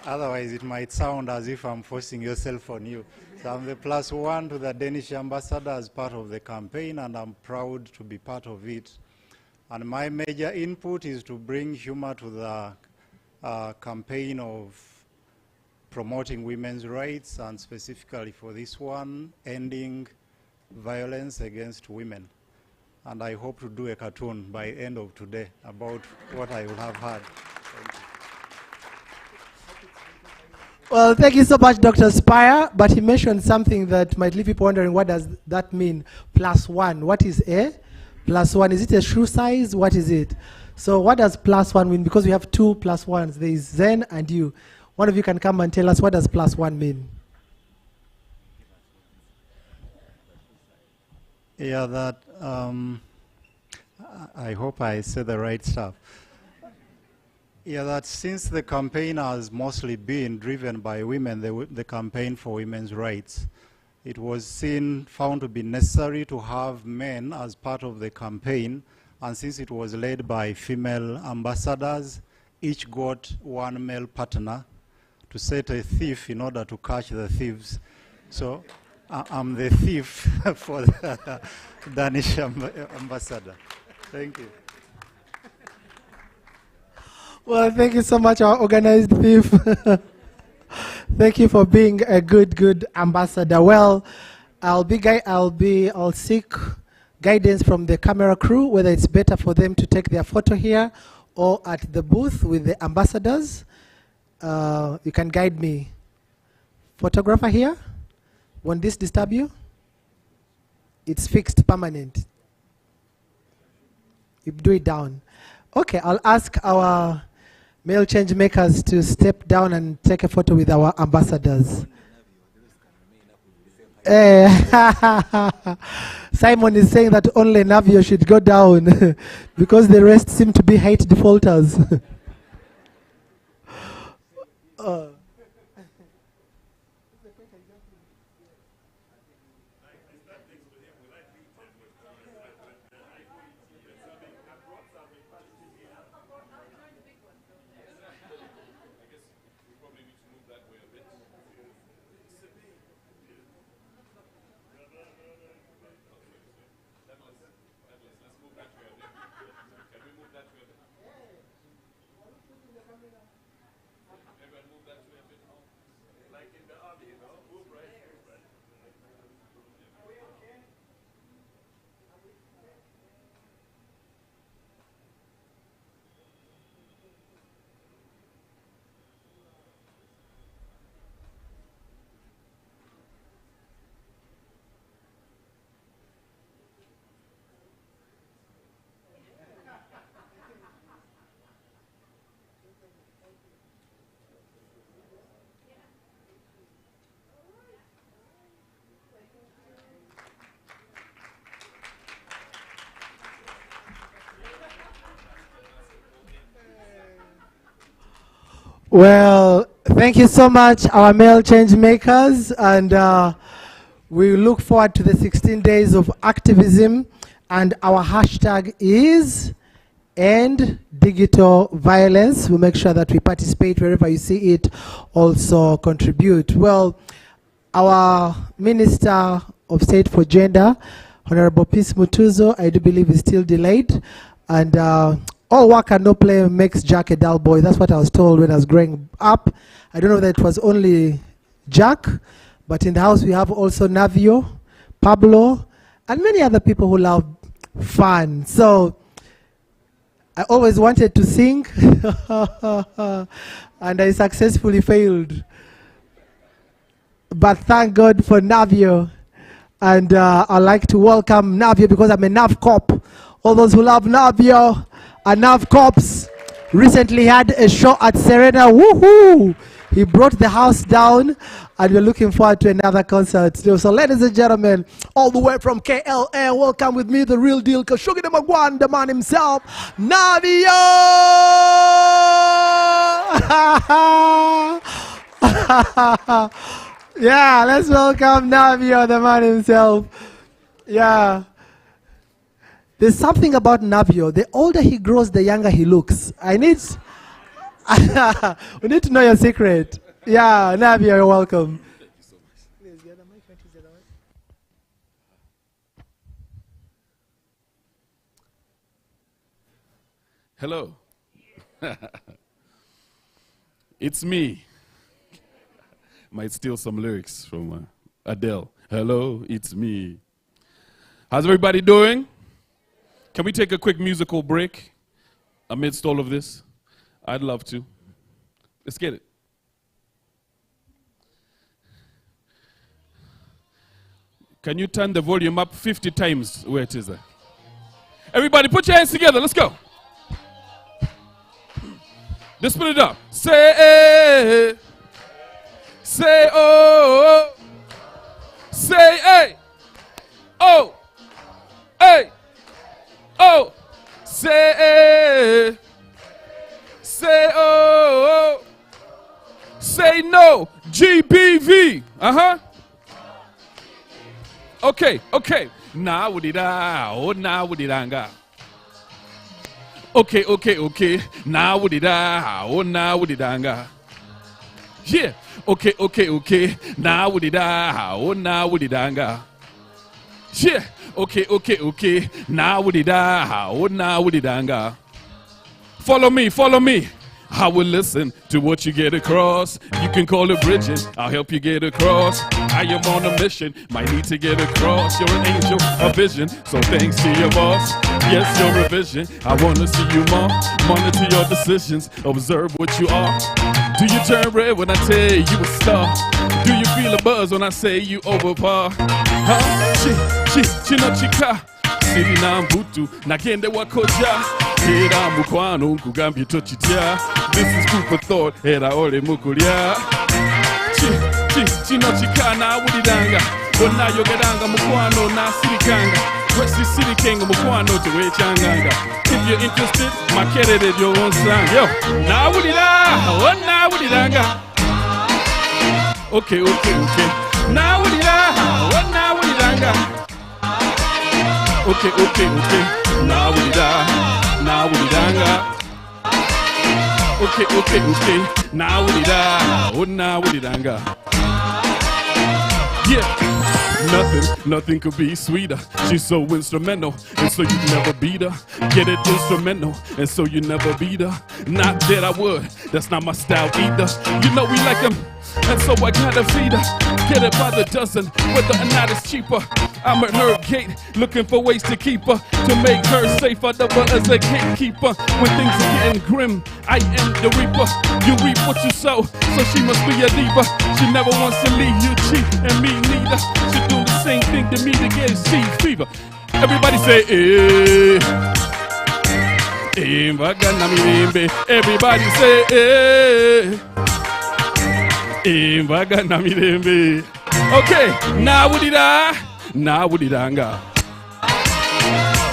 Otherwise, it might sound as if I'm forcing yourself on you. So I'm the +1 to the Danish ambassador as part of the campaign, and I'm proud to be part of it. And my major input is to bring humor to the campaign of promoting women's rights, and specifically for this one, ending violence against women. And I hope to do a cartoon by end of today about what I will have had. Well, thank you so much, Dr. Spire. But he mentioned something that might leave people wondering, what does that mean? +1. What is a +1? Is it a shoe size? What is it? So what does +1 mean? Because we have 2 +1s. There is Zen and you. One of you can come and tell us, what does +1 mean? Yeah, that, I hope I said the right stuff. Yeah, that since the campaign has mostly been driven by women, the campaign for women's rights, it was found to be necessary to have men as part of the campaign, and since it was led by female ambassadors, each got 1 male partner to set a thief in order to catch the thieves. So I'm the thief for the Danish ambassador. Thank you. Well, thank you so much, our organized thief. Thank you for being a good ambassador. Well, I'll seek guidance from the camera crew whether it's better for them to take their photo here or at the booth with the ambassadors. You can guide me. Photographer here. Won't this disturb you? It's fixed, permanent. You do it down. Okay, I'll ask our male change makers to step down and take a photo with our ambassadors. Simon is saying that only Navio should go down because the rest seem to be hate defaulters. Well, thank you so much, our male change makers, and we look forward to the 16 days of activism, and our hashtag is End Digital Violence. We'll make sure that we participate wherever you see it, also contribute. Well, our Minister of State for Gender, Honorable Peace Mutuzo, I do believe is still delayed, and all work and no play makes Jack a dull boy. That's what I was told when I was growing up. I don't know that it was only Jack, but in the house we have also Navio, Pablo, and many other people who love fun. So I always wanted to sing, and I successfully failed. But thank God for Navio. And I'd like to welcome Navio because I'm a Nav cop. All those who love Navio are Nav cops. Recently had a show at Serena. Woohoo! He brought the house down, and we're looking forward to another concert. So ladies and gentlemen, all the way from KLA, welcome with me, the real deal, Khashoggi the Magwan, the man himself, Navio! Yeah, let's welcome Navio, the man himself. Yeah. There's something about Navio. The older he grows, the younger he looks. We need to know your secret. Yeah, Navio, you're welcome. Hello. It's me. Might steal some lyrics from Adele. Hello, it's me. How's everybody doing? Can we take a quick musical break amidst all of this? I'd love to. Let's get it. Can you turn the volume up 50 times where it is? Everybody put your hands together. Let's go. Let's put it up. Say, say, oh, say, hey, oh, hey, oh, say, say, oh, say no, GBV, Okay, okay. Now would it now would it Okay, okay, okay. Now would it now would it Yeah. Okay, okay, okay. Now would it now would it Yeah. Okay, okay, okay. Now would it now would it Follow me, follow me. I will listen to what you get across. You can call it bridging, I'll help you get across. I am on a mission, might need to get across. You're an angel, a vision, so thanks to your boss. Yes, your revision, I wanna see you more. Monitor your decisions, observe what you are. Do you turn red when I tell you a star? Do you feel a buzz when I say you over par? Chinochika, siri na mbutu, nakende wakoja. Hera mukwano nkugambye tochitya. This is food for thought, era ole mukulya. Chino chikana wuliranga. Bonna yogeranga mukwano nasirikanga. Wesi sirikenga mukwano tewechanganga. If you're interested, makerere yo onsanga. Yo, nawulira, nawuliranga. Okay, okay, okay. Nawulira, nawuliranga. Okay, okay, okay. Nawulira. Now we danga. Okay, okay, okay. Now we da. Oh, now we danga. Yeah. Nothing could be sweeter. She's so instrumental, and so you never beat her. Get it instrumental, and so you never beat her. Not that I would, that's not my style either. You know we like them, and so I gotta feed her. Get it by the dozen, whether or not it's cheaper. I'm at her gate, looking for ways to keep her, to make her safe. I double as a gatekeeper. When things are getting grim, I am the reaper. You reap what you sow, so she must be a diva. She never wants to leave you cheap, and me neither. She do the same thing to me to get sea fever. Everybody say, eh. Everybody say, eh. Okay, now would it now would it anga?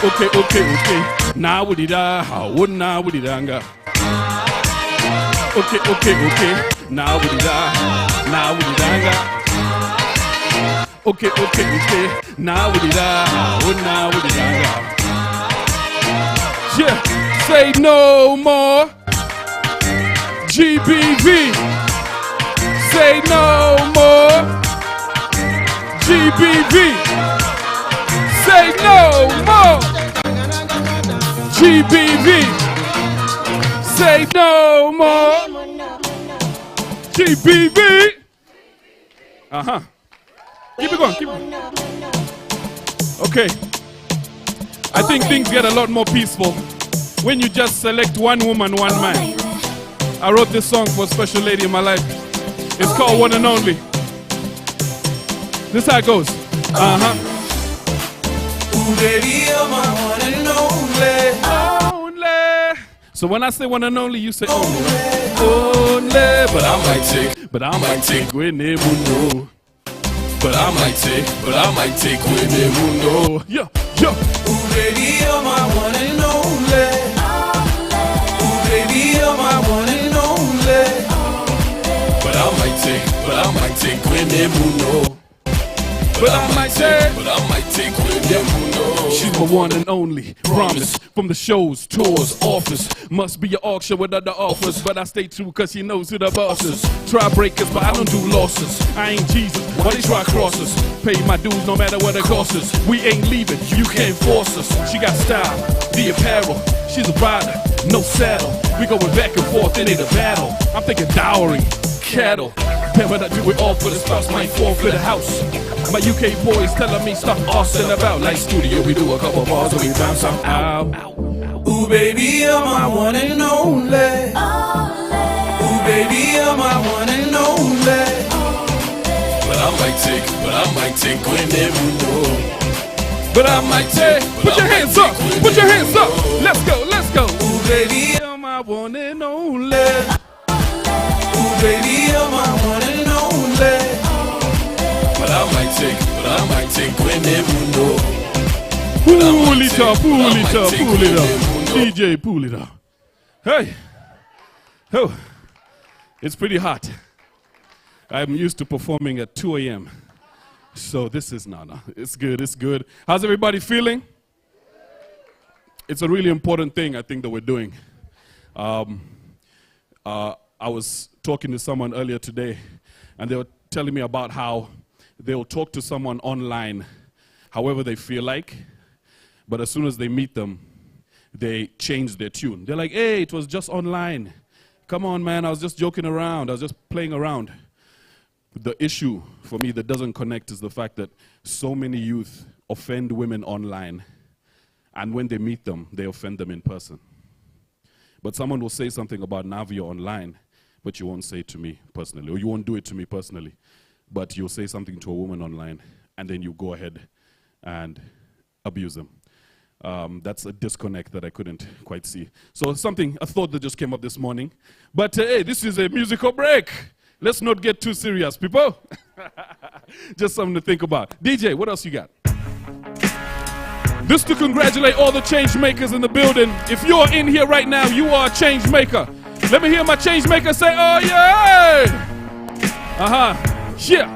Okay, okay, okay. Now would it how would now would it anga? okay. Now we die. Now we die. Okay. Now we die. Oh, now we die. Yeah. Say no more. GBV. Say no more. GBV. Say no more. GBV. Say no more. GBV. Keep it going. Okay. I think things get a lot more peaceful when you just select one woman, one man. I wrote this song for a special lady in my life. It's called One and Only. This is how it goes. Ooh, baby, you're my one and only. So when I say one and only, you say only. Only. But I might take when they will know. But I might take when they will know. Yeah. Ooh, baby, you're my one and only. Ooh, baby, you're my one and only. But I might take when they will know. But I might take when they will know. She's my one and only, promise. From the shows, tours, offers. Must be an auction with other offers, but I stay true cause she knows who the boss is. Try breakers, but I don't do losses. I ain't Jesus, but they try crosses. Pay my dues no matter what it costs us. We ain't leaving, you can't force us. She got style, the apparel. She's a rider, no saddle. We going back and forth, it ain't a battle. I'm thinking dowry, cattle. Then when I do it all for the spouse, might fall for the house. My UK boys telling me stop arsing about. Like studio, we do a couple bars and we bounce some out. Ooh, baby, you're my one and only. Ooh, baby, you're my one and only. But I might take when they will know. But I might take. Put your hands up. Put your hands up. Let's go. Ooh, baby, you're my one and only. Ooh, baby, you're my one and only. But I might take when they will know. Pull it up. DJ, pull it up. Hey. Oh, it's pretty hot. I'm used to performing at 2 a.m. So this is, no. It's good. How's everybody feeling? It's a really important thing, I think, that we're doing. I was talking to someone earlier today, and they were telling me about how they'll talk to someone online however they feel like, but as soon as they meet them, they change their tune. They're like, hey, it was just online. Come on, man, I was just joking around. I was just playing around. The issue for me that doesn't connect is the fact that so many youth offend women online, and when they meet them, they offend them in person. But someone will say something about Navio online, but you won't say it to me personally, or you won't do it to me personally. But you'll say something to a woman online, and then you go ahead and abuse them. That's a disconnect that I couldn't quite see. So a thought that just came up this morning. But hey, this is a musical break. Let's not get too serious, people. Just something to think about. DJ, what else you got? This to congratulate all the change makers in the building. If you're in here right now, you are a change maker. Let me hear my change maker say, oh yeah! Yeah.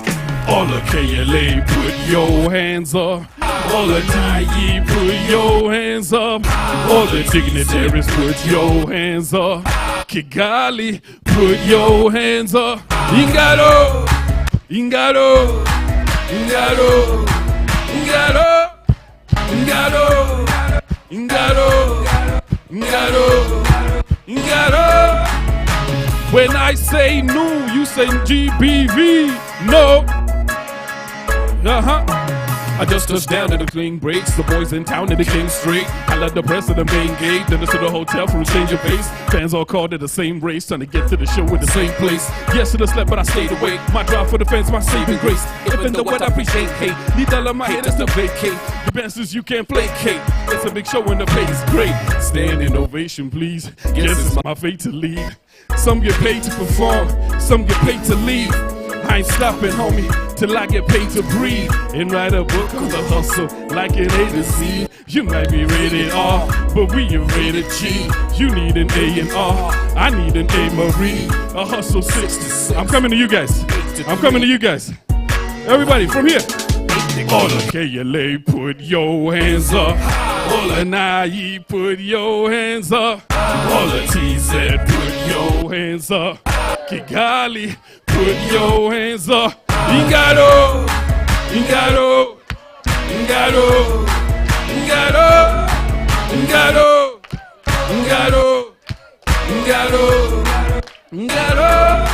All the KLA, put your hands up. All the DE, put your hands up. All the dignitaries, put your hands up. Kigali, put your hands up. Ingaro, Ingaro, Ingaro, Ingaro, Ingaro, Ingaro, Ingaro, Ingaro. When I say no, you say GBV. No. I just touched down to the clean breaks. The boys in town and they came straight. I let the press of the main gate. Then to the hotel for a change of pace. Fans all called it the same race. Trying to get to the show with the same place. Yes, should have slept, but I stayed awake. My drive for the fans, my saving grace. Even though what I appreciate, hate. Need all of my haters to vacate. The best you can't placate. It's a big show and the pay is great. Standing ovation, please. Yes, it's my fate to lead. Some get paid to perform. Some get paid to leave. I I ain't stopping, homie, till I get paid to breathe and write a book on the hustle like an A to Z. You might be rated R, but we are rated G. You need an A and R, I need an A Marie. A hustle 60. I'm coming to you guys. I'm coming to you guys. Everybody from here. All the KLA, put your hands up. All the NIE, put your hands up. All the TZ, put your hands up. Kigali, put your hands up. Ingaro, Ingaro, Ingaro, Ingaro, Ingaro, Ingaro, Ingaro, Ingaro.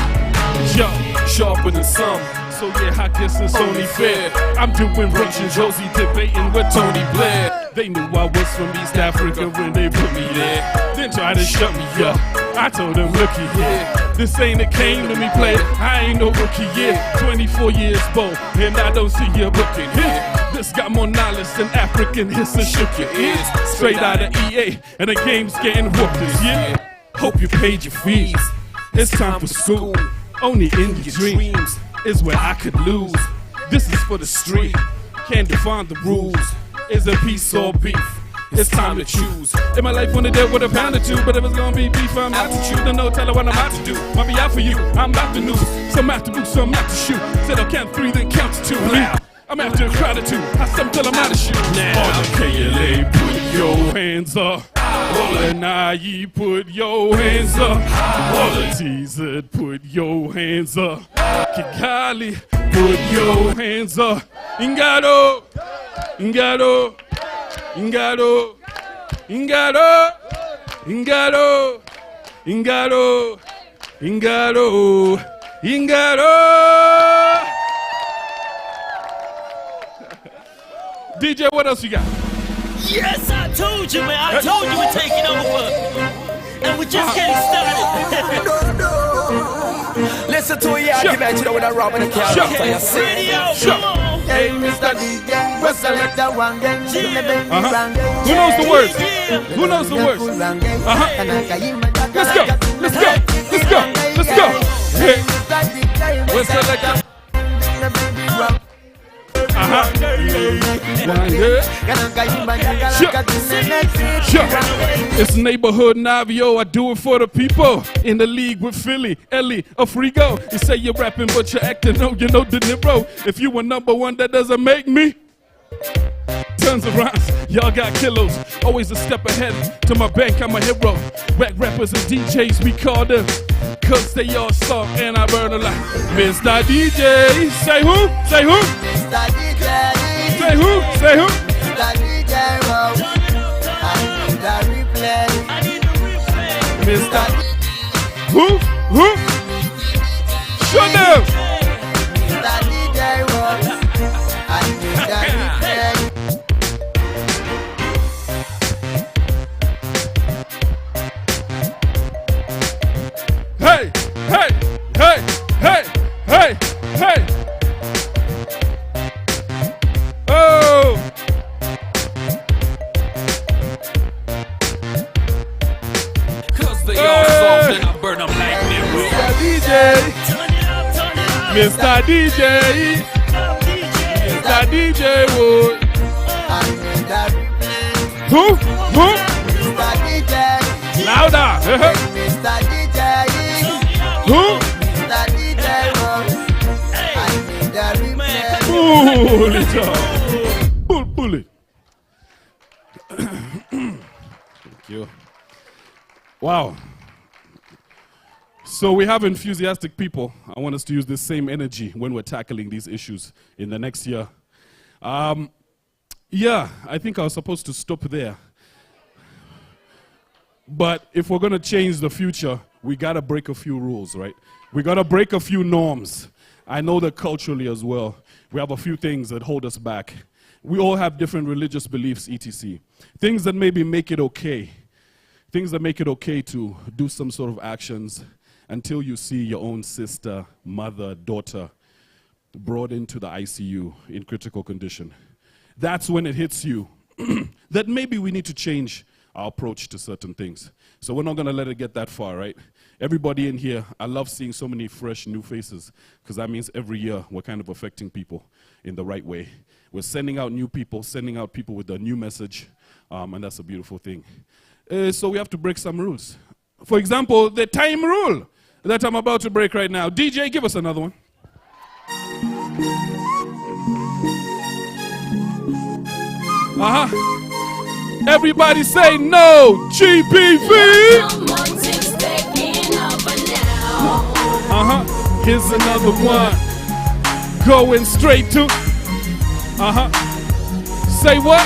Yo, sharper than some. So yeah, I guess it's only fair. I'm doing Rich and Josie debating with Tony Blair. They knew I was from East Africa when they put me there. Then tried to shut me up. I told them, looky here, this ain't a game to me play. I ain't no rookie yet. 24 years old, and I don't see you booking here. This got more knowledge than African history shook your ears. Straight out of EA, and the game's getting whooped this year. Hope you paid your fees. It's time for school. Only in your dreams is where I could lose. This is for the street, can't define the rules. Is it peace or beef? It's time to choose. In my life, wanna deal with a pound or two, but if it's gonna be beef, I'm out to choose. No, tell her what I'm out to do. Might be out for you, I'm about to lose. Some out to boost, some out to shoot. Said I'll count 3, then count to 2. I'm after a crowd of 2. I some till I'm out of shoot. All the KLA, put your hands up. All the NIE, put your hands up. All the TZ, put your hands up. Kigali, put your hands up. Ingaro, Ingaro, Ingaro, Ingaro, Ingaro, Ingaro, Ingaro, Ingaro. DJ, what else you got? Yes, I told you, man. I told you we're taking over. And we're just getting started. Listen to your argument, you know when I rob in the car. Hey, Mr. DJ, what's the letter one gang? Who knows the words? Who knows the words? Let's go, let's go, let's go, let's go. Hey, what's the letter? Sure. It's neighborhood Navio, I do it for the people. In the league with Philly, Ellie, Afrigo. You say you're rapping, but you're acting, no, you know De Niro. If you were number one, that doesn't make me. Tons of rhymes, y'all got kilos. Always a step ahead, to my bank, I'm a hero. Rap rappers and DJs, we call them, cause they all soft and I burn a lot. Mr. DJ, say who? Say who? Mr. DJ. Say who? Say who? Mr. DJ, I need the replay. Mr. Who? Who? Shut down. Mr. DJ, I need the replay. Hey, hey, hey, hey, hey, hey. Oh. Cause they all soft and I burn them like mirror. Mr. DJ, Mr. DJ Wood. Who? Who? Mr. DJ. Louder. Mr. DJ. Who? Mr. DJ. I need the replay. Pull it up. Pull it. Thank you. Wow. So we have enthusiastic people. I want us to use this same energy when we're tackling these issues in the next year. Yeah, I think I was supposed to stop there. But if we're going to change the future, we got to break a few rules, right? We got to break a few norms. I know that culturally as well, we have a few things that hold us back. We all have different religious beliefs, etc. Things that maybe make it okay. Things that make it okay to do some sort of actions until you see your own sister, mother, daughter brought into the ICU in critical condition. That's when it hits you that maybe we need to change our approach to certain things. So we're not going to let it get that far, right? Everybody in here, I love seeing so many fresh new faces, because that means every year we're kind of affecting people in the right way. We're sending out new people, sending out people with a new message, and that's a beautiful thing. So we have to break some rules. For example, the time rule that I'm about to break right now. DJ, give us another one. Everybody say no GPV. Here's another one. Going straight to. Say what?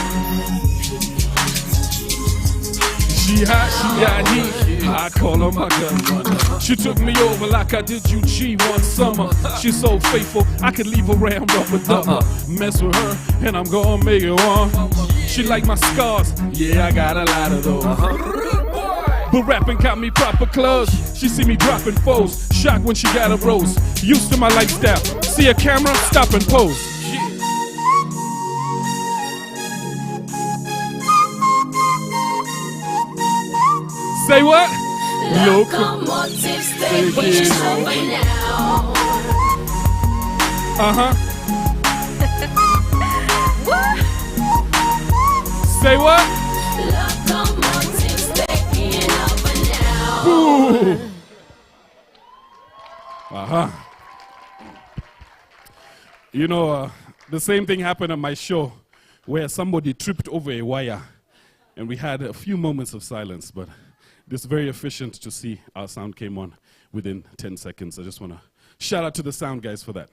She I call her my gun. She took me over like I did G one summer. She's so faithful, I could leave her rammed up with mess with her, and I'm gonna make it one. She like my scars, yeah, I got a lot of those. But rapping got me proper clothes. She see me dropping foes, shocked when she got a rose. Used to my lifestyle, see a camera, stop and pose. Say what? Locomotive station over now. Say what? Locomotive station over now. You know, the same thing happened on my show where somebody tripped over a wire and we had a few moments of silence, but it's very efficient to see our sound came on within 10 seconds. I just want to shout out to the sound guys for that.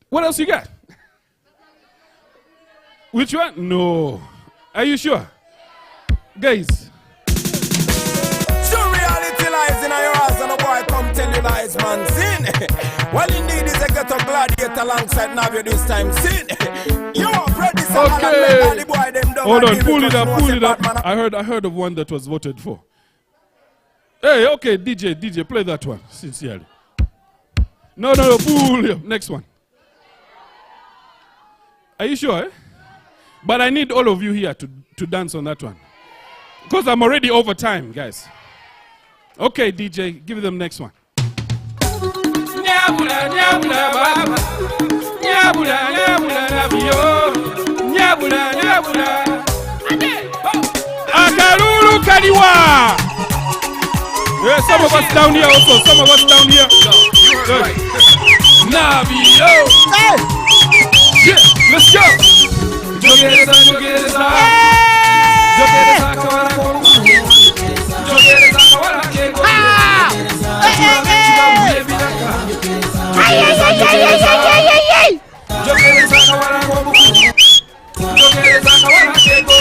What else you got? Which one? No. Are you sure? Guys. Sure reality lies in your ass and a boy come tell you lies, man. Sin. Well, indeed, it's a ghetto gladiator alongside Navio this time. Sin. You are ready, okay. Hold on, pull it up. I heard of one that was voted for. Hey, okay, DJ, play that one, sincerely. No, pull it up. Next one. Are you sure, eh? But I need all of you here to dance on that one. Because I'm already over time, guys. Okay, DJ, give them next one. Nyabula, nyabula, baba. Nyabula, nyabula, nabio. Nyabula, nyabula. Akaruru kaliwa. Yeah, some of us down here also. Some of us down here. Right. Nabio. Hey. Yeah, let's go. Jogereza, jogereza. Jogereza, kawara komu. Jogereza, kawara kego. Jogereza, kawara komu. Jogereza, kawara kego.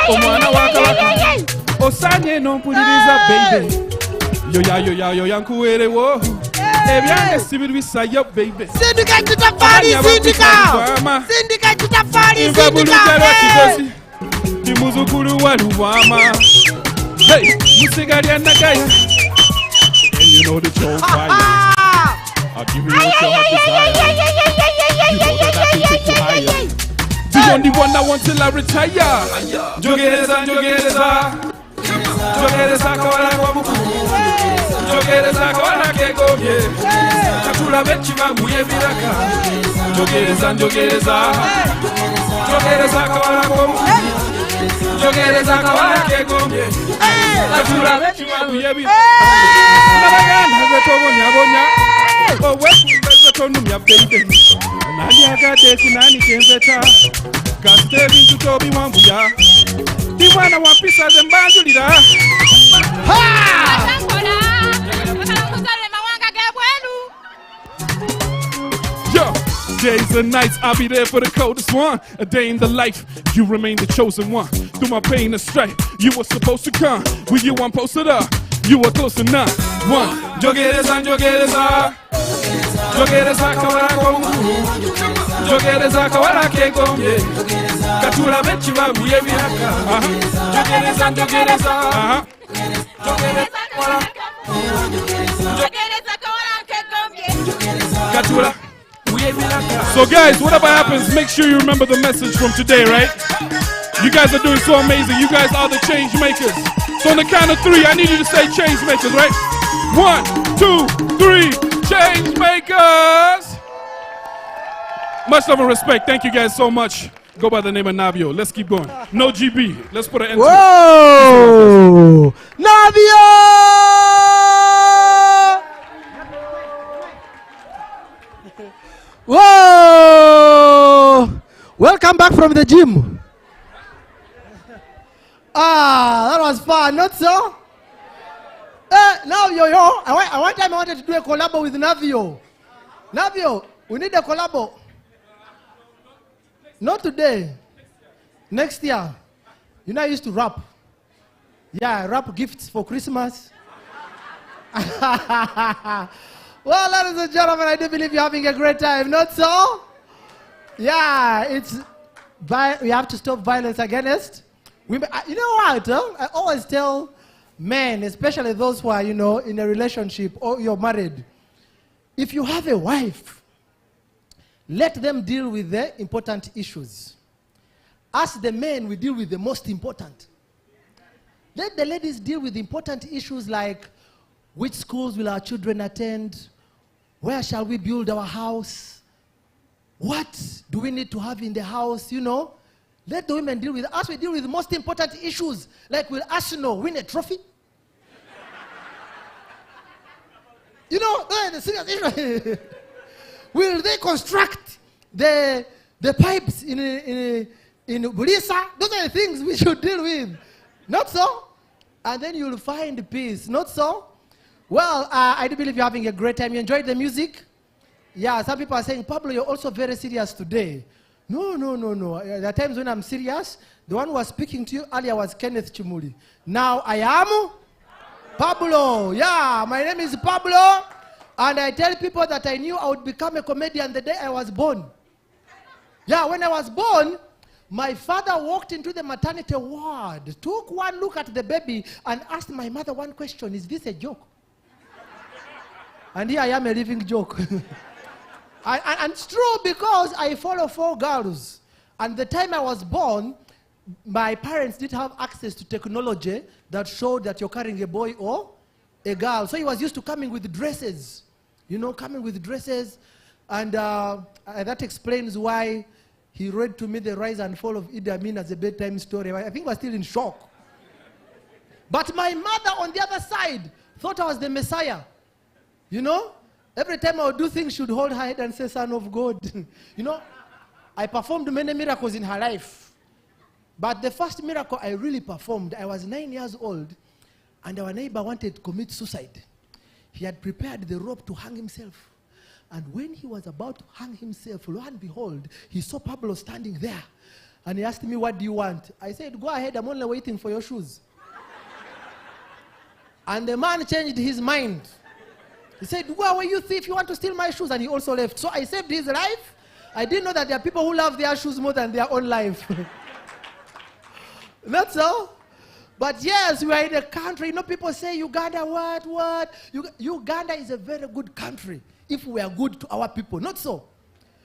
Omwana wakalaka. Osanye no mpuliriza baby. Yo yankuwere wo. Ebyange sibirwisayo baby. Sindika tutafari, sindika. Sindika tutafari, sindika. Di muzukuru wa Luwama. Hey, musigalia nagaya. And you know that you're fire. I'll give you what your heart desire. You know that I can take you higher. The only one I want till I retire. Jogereza, jogereza. Jogereza kawara kwa buku. Jogereza kawara kegomye. Katula bechi bamuye biraka. Jogereza, jogereza. Jogereza kawara kwa buku. Jogereza kawara kegomye. Katula bechi bamuye biraka. Nabagana zetogo nyabonya. Owe zetono mya baby. Nani agade kunani kenzeta. Kasite bintu tobi mwambuya. Diwana wapisa zembandulira. Yo, days and nights, I'll be there for the coldest one. A day in the life, you remain the chosen one. Through my pain and strife, you were supposed to come. With you, I'm posted up. You were close enough. One, jogereza, jogereza. Jogereza kawara komu. Jogereza kawara kegomye. Katula bechi bamuye biraka. Jogereza, jogereza. Jogereza kawara. Jogereza kawara kegomye. Katula. So guys, whatever happens, make sure you remember the message from today, right? You guys are doing so amazing. You guys are the change makers. So on the count of 3, I need you to say change makers, right? 1, 2, 3, change makers. Much love and respect. Thank you guys so much. Go by the name of Navio. Let's keep going. No GB. Let's put an end to it. Whoa! Navio! Whoa! Welcome back from the gym. That was fun, not so? Navio, yo. One time I wanted to do a collab with Navio. Navio, we need a collab. Not today. Next year. You know I used to rap. Yeah, rap gifts for Christmas. Well, ladies and gentlemen, I do believe you're having a great time. Not so? Yeah, we have to stop violence against women. You know what? I always tell men, especially those who are, in a relationship or you're married, if you have a wife, let them deal with the important issues. As the men, we deal with the most important. Let the ladies deal with important issues like which schools will our children attend, where shall we build our house, what do we need to have in the house, Let the women deal with us. We deal with the most important issues, like will Arsenal win a trophy? The serious issue. Will they construct the pipes in Burisa? Those are the things we should deal with. Not so? And then you'll find peace. Not so? Well, I do believe you're having a great time. You enjoyed the music? Yeah, some people are saying, Pablo, you're also very serious today. No. There are times when I'm serious. The one who was speaking to you earlier was Kenneth Chimuli. Now I am Pablo. Yeah, my name is Pablo. And I tell people that I knew I would become a comedian the day I was born. Yeah, when I was born, my father walked into the maternity ward, took one look at the baby, and asked my mother one question, is this a joke? And here I am, a living joke. And it's true because I follow 4 girls. And the time I was born, my parents didn't have access to technology that showed that you're carrying a boy or a girl. So he was used to coming with dresses. Coming with dresses. And that explains why he read to me The Rise and Fall of Idi Amin as a bedtime story. I think I was still in shock. But my mother, on the other side, thought I was the Messiah. Every time I would do things, she would hold her head and say, Son of God. I performed many miracles in her life. But the first miracle I really performed, I was 9 years old, and our neighbor wanted to commit suicide. He had prepared the rope to hang himself. And when he was about to hang himself, lo and behold, he saw Pablo standing there. And he asked me, what do you want? I said, go ahead, I'm only waiting for your shoes. And the man changed his mind. He said, go away, you thief, you want to steal my shoes? And he also left. So I saved his life. I didn't know that there are people who love their shoes more than their own life. That's all. But yes, we are in a country. People say, Uganda, what? Uganda is a very good country if we are good to our people. Not so.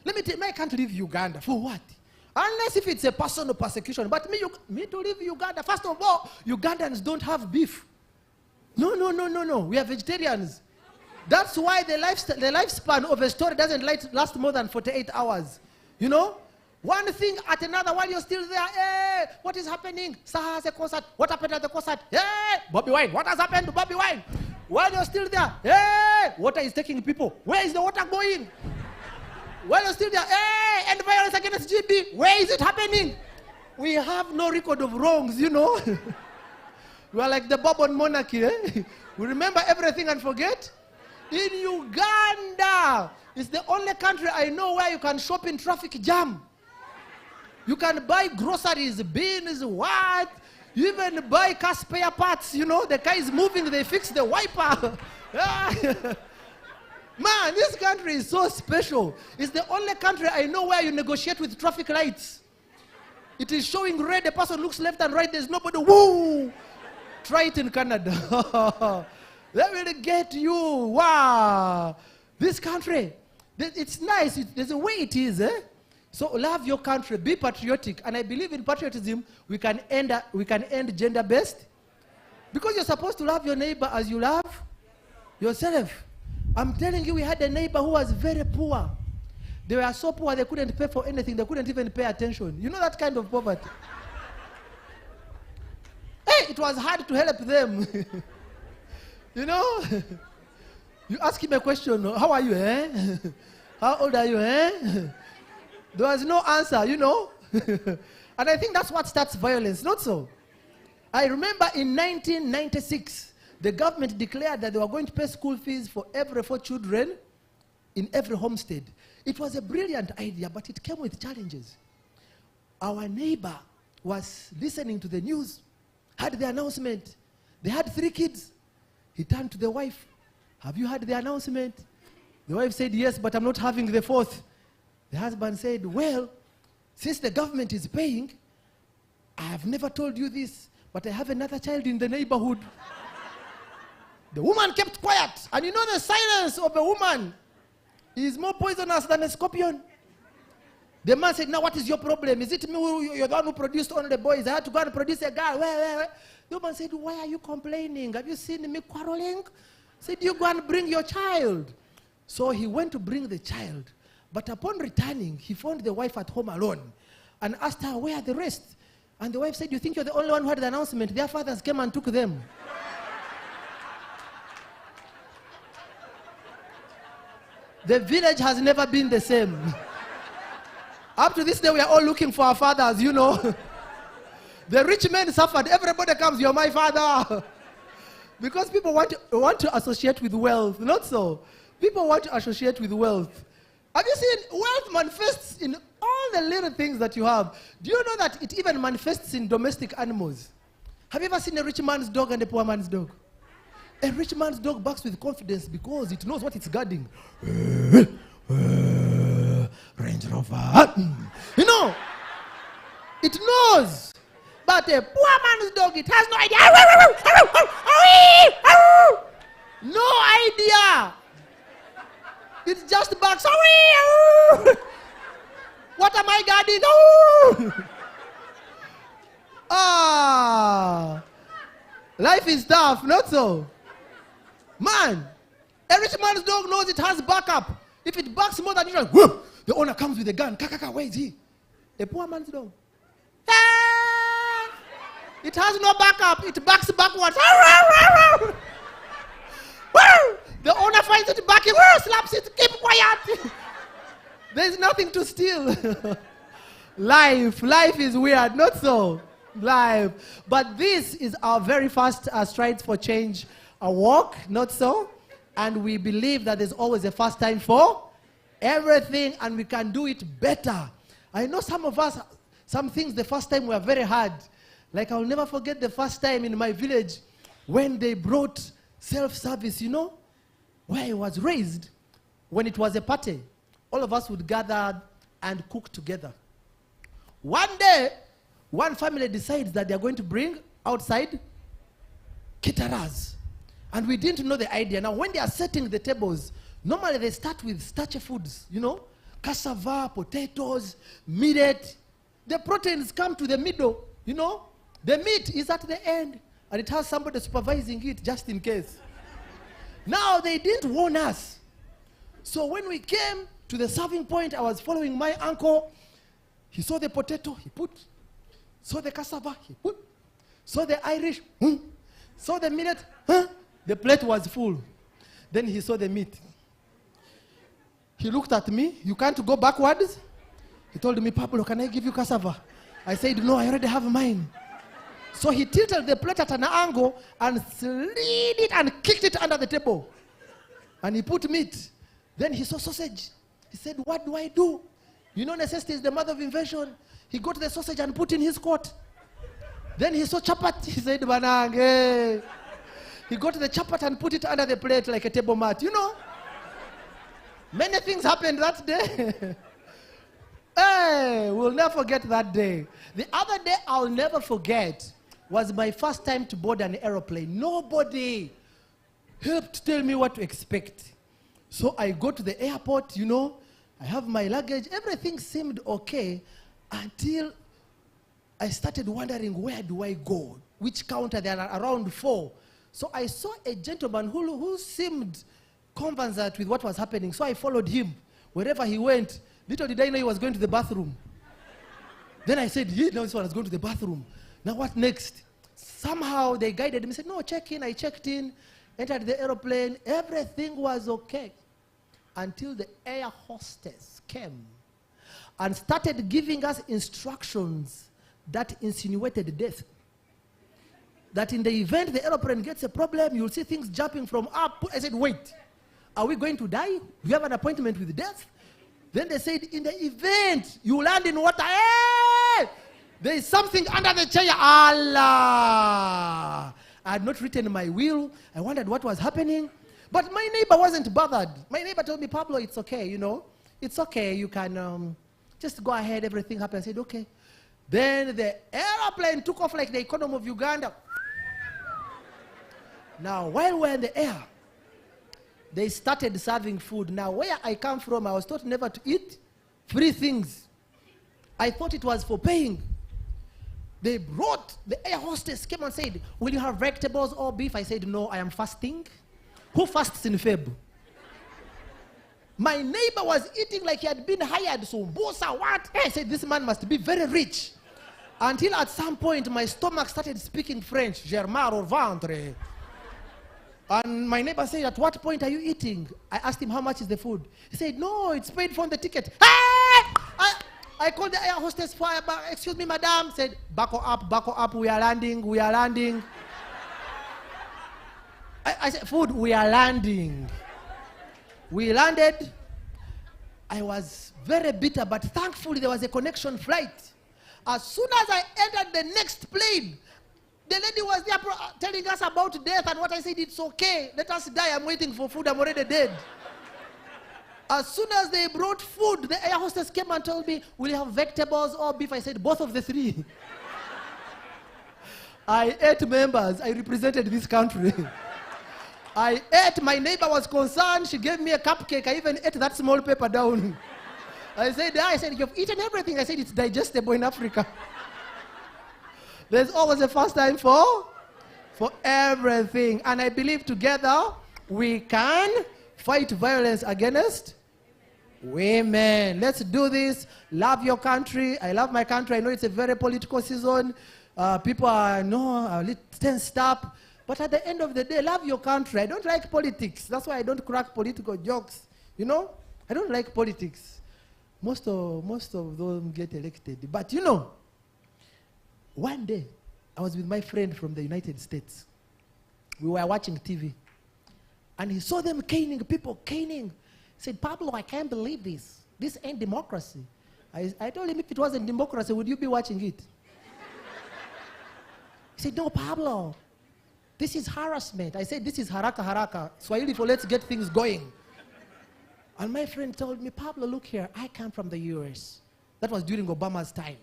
Let me tell you, I can't leave Uganda. For what? Unless if it's a personal persecution. But me to leave Uganda, first of all, Ugandans don't have beef. No. We are vegetarians. That's why the lifespan of a story doesn't last more than 48 hours. One thing at another while you're still there. Hey, what is happening? Saha has a concert. What happened at the concert? Hey, Bobby Wine. What has happened to Bobby Wine? While you're still there. Hey, water is taking people. Where is the water going? While you're still there. Hey, and violence against GB. Where is it happening? We have no record of wrongs, We are like the Bourbon monarchy. We remember everything and forget. In Uganda, it's the only country I know where you can shop in traffic jam. You can buy groceries, beans, what? You even buy car spare parts, The car is moving, they fix the wiper. Man, this country is so special. It's the only country I know where you negotiate with traffic lights. It is showing red, the person looks left and right, there's nobody. Woo! Try it in Canada. They will get you. Wow. This country, It's nice. There's a way it is, eh? So love your country, be patriotic, and I believe in patriotism. We can end gender-based, because you're supposed to love your neighbor as you love yourself. I'm telling you, we had a neighbor who was very poor. They were so poor they couldn't pay for anything. They couldn't even pay attention. You know that kind of poverty. Hey, it was hard to help them. You know? You ask him a question, how are you, eh? How old are you, eh? There was no answer, you know? And I think that's what starts violence, not so? I remember in 1996, the government declared that they were going to pay school fees for every 4 children in every homestead. It was a brilliant idea, but it came with challenges. Our neighbor was listening to the news, had the announcement. They had 3 kids. He turned to the wife. Have you heard the announcement? The wife said, yes, but I'm not having the 4th. The husband said, well, since the government is paying, I have never told you this, but I have another child in the neighborhood. The woman kept quiet. And you know the silence of a woman is more poisonous than a scorpion. The man said, now what is your problem? Is it me you're the one who produced only the boys? I had to go and produce a girl. Where? The woman said, why are you complaining? Have you seen me quarreling? Said, you go and bring your child. So he went to bring the child. But upon returning, he found the wife at home alone and asked her, where are the rest? And the wife said, you think you're the only one who had the announcement? Their fathers came and took them. The village has never been the same. Up to this day, we are all looking for our fathers, you know. The rich men suffered. Everybody comes, you're my father. Because people want to associate with wealth. Not so. People want to associate with wealth. Have you seen wealth manifests in all the little things that you have? Do you know that it even manifests in domestic animals? Have you ever seen a rich man's dog and a poor man's dog? A rich man's dog barks with confidence because it knows what it's guarding. Range Rover. You know, it knows. But a poor man's dog, it has no idea. No idea. It just barks. What am I guarding? Life is tough, not so? Man, a rich man's dog knows it has backup. If it barks more than usual, whoop, the owner comes with a gun. Where is he? A poor man's dog. It has no backup. It barks backwards. The owner finds it backing, slaps it, keep quiet. There's nothing to steal. Life is weird, not so? Life. But this is our very first Strides for Change walk, not so? And we believe that there's always a first time for everything, and we can do it better. I know some of us, some things the first time were very hard. Like I'll never forget the first time in my village when they brought self-service, you know, where I was raised. When it was a party, all of us would gather and cook together. One day, one family decides that they're going to bring outside caterers. And we didn't know the idea. Now, when they are setting the tables, normally they start with starchy foods, you know, cassava, potatoes, millet. The proteins come to the middle, you know. The meat is at the end, and it has somebody supervising it just in case. Now, they didn't warn us. So when we came to the serving point, I was following my uncle. He saw the potato, he put. Saw the cassava, he put. Saw the Irish, saw the millet, The plate was full. Then he saw the meat. He looked at me. You can't go backwards? He told me, Pablo, can I give you cassava? I said, no, I already have mine. So he tilted the plate at an angle and slid it and kicked it under the table. And he put meat. Then he saw sausage. He said, what do I do? You know, necessity is the mother of invention. He got the sausage and put in his coat. Then he saw chapat. He said, Banang. He got the chapat and put it under the plate like a table mat. You know, many things happened that day. Hey, we'll never forget that day. The other day I'll never forget was my first time to board an aeroplane. Nobody helped tell me what to expect. So I go to the airport, you know, I have my luggage, everything seemed okay until I started wondering, where do I go? Which counter? There are around 4. So I saw a gentleman who seemed conversant with what was happening. So I followed him. Wherever he went, little did I know he was going to the bathroom. Then I said, he knows one is going to the bathroom. Now what next? Somehow they guided me, said, no, check in. I checked in, entered the aeroplane. Everything was okay. Until the air hostess came and started giving us instructions that insinuated death. That in the event the aeroplane gets a problem, you'll see things jumping from up. I said, wait, are we going to die? Do you have an appointment with death? Then they said, in the event you land in water, hey, there is something under the chair. Allah! I had not written my will. I wondered what was happening. But my neighbor wasn't bothered. My neighbor told me, Pablo, it's okay, you know. It's okay, you can just go ahead, everything happened. I said, okay. Then the airplane took off like the economy of Uganda. Now, while we're in the air, they started serving food. Now, where I come from, I was taught never to eat free things. I thought it was for paying. They brought, the air hostess came and said, will you have vegetables or beef? I said, no, I am fasting. Who fasts in Feb? My neighbor was eating like he had been hired. So, Bosa, what? I said, this man must be very rich. Until at some point, my stomach started speaking French. Germain or ventre. And my neighbor said, at what point are you eating? I asked him, how much is the food? He said, no, it's paid for on the ticket. I called the air hostess, excuse me, madam. Said, buckle up, we are landing. I said, food, we are landing. We landed. I was very bitter, but thankfully there was a connection flight. As soon as I entered the next plane, the lady was there telling us about death, and what I said, it's okay. Let us die. I'm waiting for food. I'm already dead. As soon as they brought food, the air hostess came and told me, will you have vegetables or beef? I said, both of the 3. I ate members. I represented this country. I ate. My neighbor was concerned. She gave me a cupcake. I even ate that small paper down. I said, you've eaten everything. I said, it's digestible in Africa. There's always a first time for everything. And I believe together we can fight violence against women. Let's do this. Love your country. I love my country. I know it's a very political season. People are, a little tensed up. But at the end of the day, love your country. I don't like politics. That's why I don't crack political jokes. You know? I don't like politics. Most of them get elected. But you know, one day, I was with my friend from the United States. We were watching TV. And he saw them caning, people caning. He said, Pablo, I can't believe this. This ain't democracy. I told him, if it wasn't democracy, would you be watching it? He said, no, Pablo. This is harassment. I said, this is haraka. Swahili for let's get things going. And my friend told me, Pablo, look here. I come from the US. That was during Obama's time.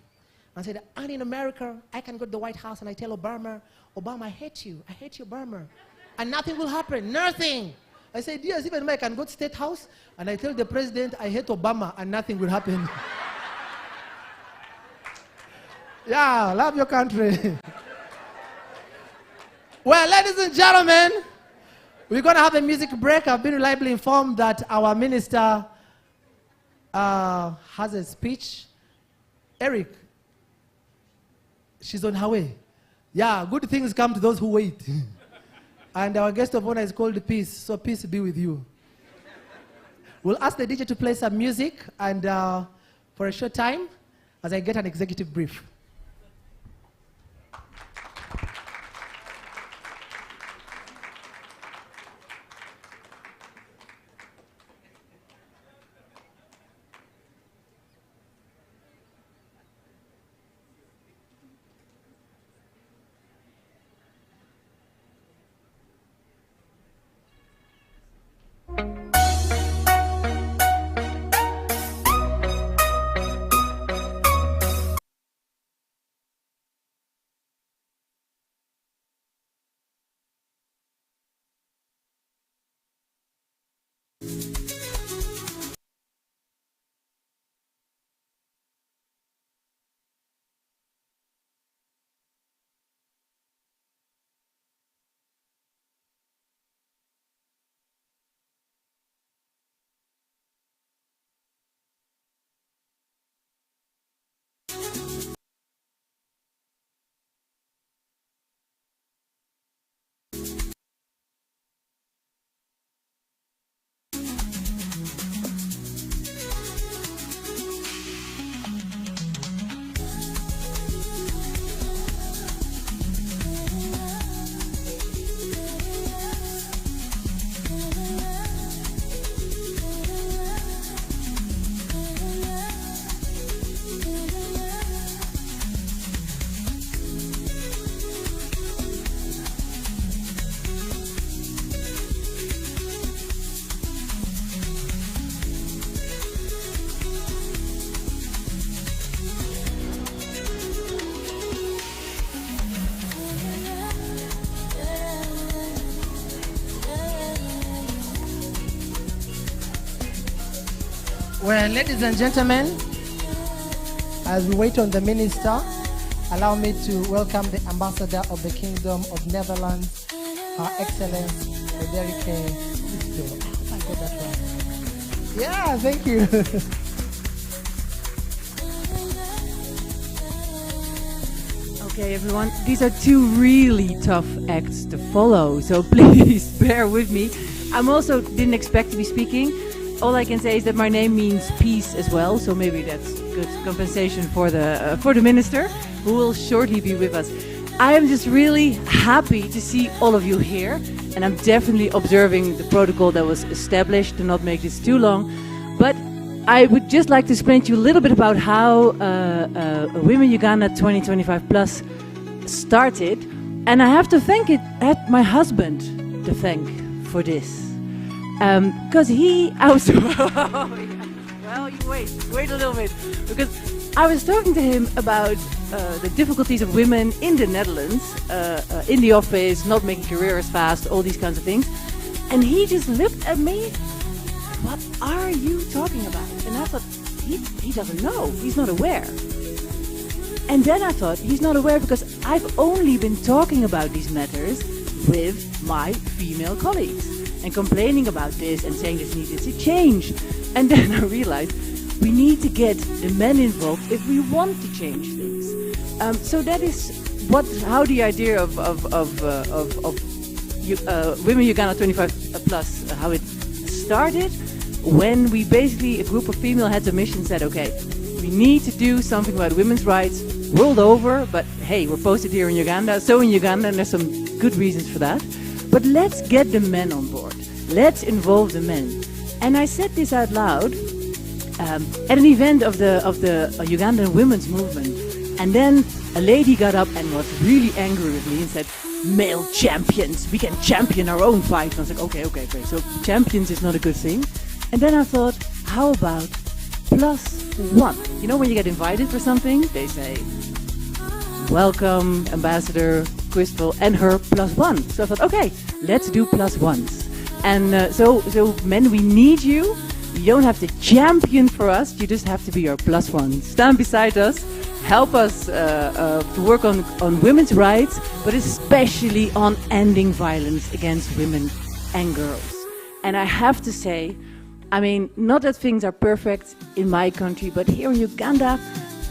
And said, and in America, I can go to the White House and I tell Obama, I hate you. I hate you, Obama. And nothing will happen. Nothing. I said, yes, even I can go to State House and I tell the president, I hate Obama, and nothing will happen. Yeah, love your country. Well, ladies and gentlemen, we're going to have a music break. I've been reliably informed that our minister has a speech. Eric, she's on her way. Yeah, good things come to those who wait. And our guest of honor is called Peace, so peace be with you. We'll ask the DJ to play some music and for a short time as I get an executive brief. Well, ladies and gentlemen, as we wait on the minister, allow me to welcome the ambassador of the Kingdom of Netherlands, Her Excellence Frederike. I got that right. Yeah, thank you. Okay, everyone, these are two really tough acts to follow, so please bear with me. I'm also didn't expect to be speaking. All I can say is that my name means peace as well, so maybe that's good compensation for the minister, who will shortly be with us. I am just really happy to see all of you here, and I'm definitely observing the protocol that was established to not make this too long. But I would just like to explain to you a little bit about how Women Uganda 2025 Plus started, and I have to thank my husband to thank for this. Because I was, well, you wait a little bit, because I was talking to him about the difficulties of women in the Netherlands, in the office, not making careers fast, all these kinds of things. And he just looked at me, what are you talking about? And I thought, he doesn't know, he's not aware. And then I thought, he's not aware because I've only been talking about these matters with my female colleagues and complaining about this and saying this needed to change. And then I realized we need to get the men involved if we want to change things. So that is how the idea of Women Uganda 25 Plus, how it started, when we basically, a group of female heads of mission said, okay, we need to do something about women's rights world over, but hey, we're posted here in Uganda, so in Uganda, and there's some good reasons for that. But let's get the men on board. Let's involve the men. And I said this out loud at an event of the Ugandan women's movement. And then a lady got up and was really angry with me and said, male champions, we can champion our own fight. And I was like, okay, so champions is not a good thing. And then I thought, how about +1? You know when you get invited for something, they say, welcome Ambassador Crystal and her +1. So I thought, okay, let's do +1s. And so men, we need you. You don't have to champion for us, you just have to be our +1. Stand beside us, help us to work on women's rights, but especially on ending violence against women and girls. And I have to say, I mean, not that things are perfect in my country, but here in Uganda,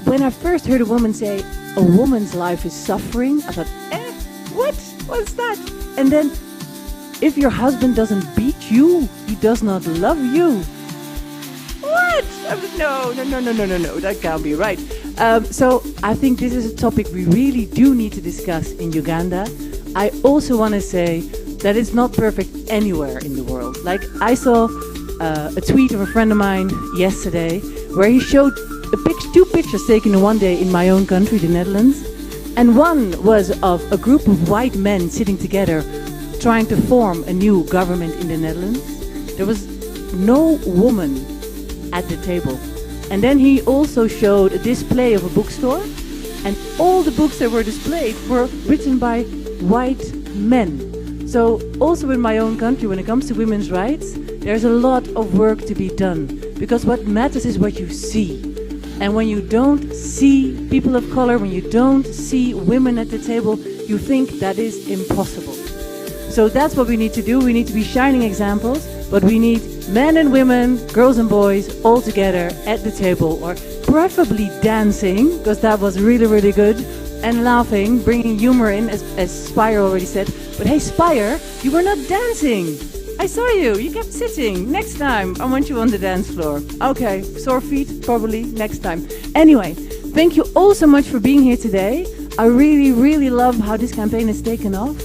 when I first heard a woman say, a woman's life is suffering, I thought, what? What's that? And then, if your husband doesn't beat you, he does not love you. What? No, that can't be right. So I think this is a topic we really do need to discuss in Uganda. I also want to say that it's not perfect anywhere in the world. Like, I saw a tweet of a friend of mine yesterday where he showed two pictures taken in one day in my own country, the Netherlands. And one was of a group of white men sitting together trying to form a new government in the Netherlands. There was no woman at the table. And then he also showed a display of a bookstore, and all the books that were displayed were written by white men. So also in my own country, when it comes to women's rights, there's a lot of work to be done, because what matters is what you see. And when you don't see people of color, when you don't see women at the table, you think that is impossible. So that's what we need to do. We need to be shining examples, but we need men and women, girls and boys, all together at the table, or preferably dancing, because that was really, really good, and laughing, bringing humor in, as Spire already said. But hey, Spire, you were not dancing. I saw you. You kept sitting. Next time, I want you on the dance floor. Okay, sore feet, probably next time. Anyway, thank you all so much for being here today. I really, really love how this campaign has taken off.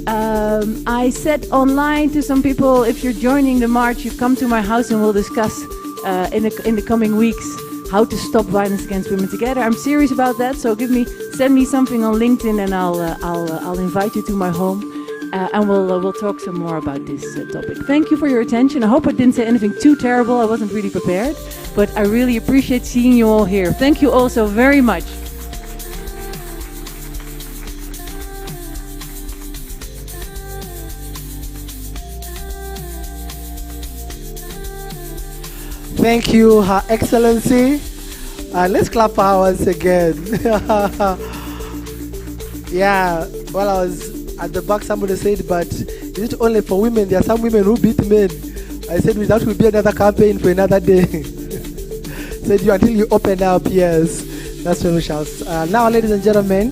I said online to some people, if you're joining the march, you come to my house and we'll discuss in the coming weeks how to stop violence against women together. I'm serious about that, so send me something on LinkedIn and I'll invite you to my home. And we'll talk some more about this topic. Thank you for your attention. I hope I didn't say anything too terrible. I wasn't really prepared, but I really appreciate seeing you all here. Thank you all so very much. Thank you, Her Excellency. Let's clap for her once again. Yeah, while I was at the back, somebody said, but is it only for women? There are some women who beat men. I said, that will be another campaign for another day. Said you until you open up, yes. That's when we shall. Now, ladies and gentlemen,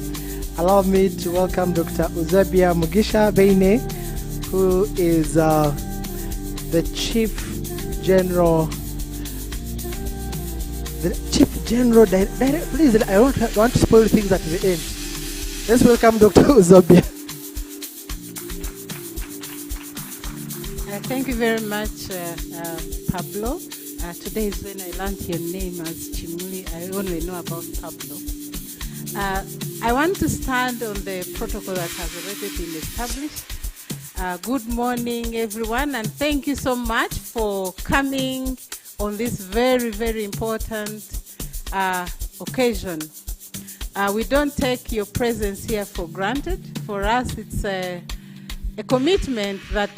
allow me to welcome Dr. Uzabia Mugisha Beine, who is the Chief General. Please, I don't want to spoil things at the end. Let's welcome Dr. Uzabia. Thank you very much, Pablo. Today is when I learned your name as Chimuli. I only know about Pablo. I want to stand on the protocol that has already been established. Good morning, everyone, and thank you so much for coming on this very, very important occasion. We don't take your presence here for granted. For us, it's a commitment that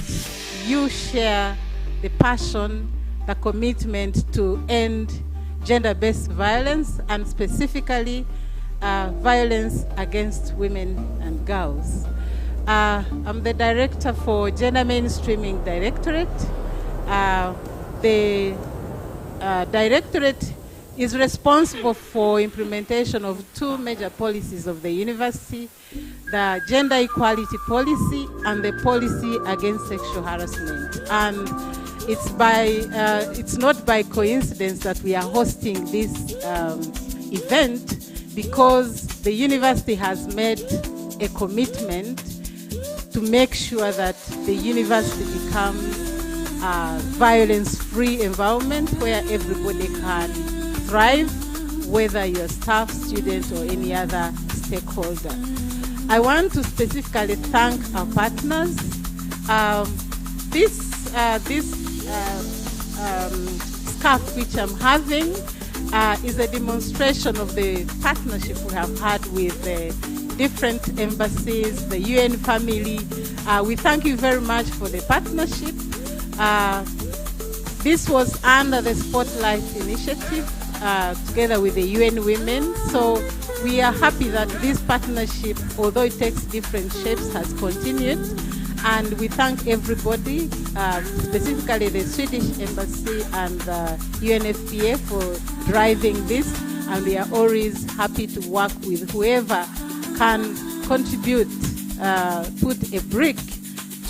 you share the passion, the commitment to end gender-based violence, and specifically violence against women and girls. I'm the director for Gender Mainstreaming Directorate. The directorate is responsible for implementation of two major policies of the university, the gender equality policy and the policy against sexual harassment. And it's not by coincidence that we are hosting this event, because the university has made a commitment to make sure that the university becomes a violence-free environment where everybody can thrive, whether you're staff, student, or any other stakeholder. I want to specifically thank our partners. This scarf which I'm having is a demonstration of the partnership we have had with different embassies, the UN family. We thank you very much for the partnership. This was under the Spotlight Initiative together with the UN Women. So we are happy that this partnership, although it takes different shapes, has continued. And we thank everybody, specifically the Swedish Embassy and the UNFPA for driving this. And we are always happy to work with whoever can contribute, put a brick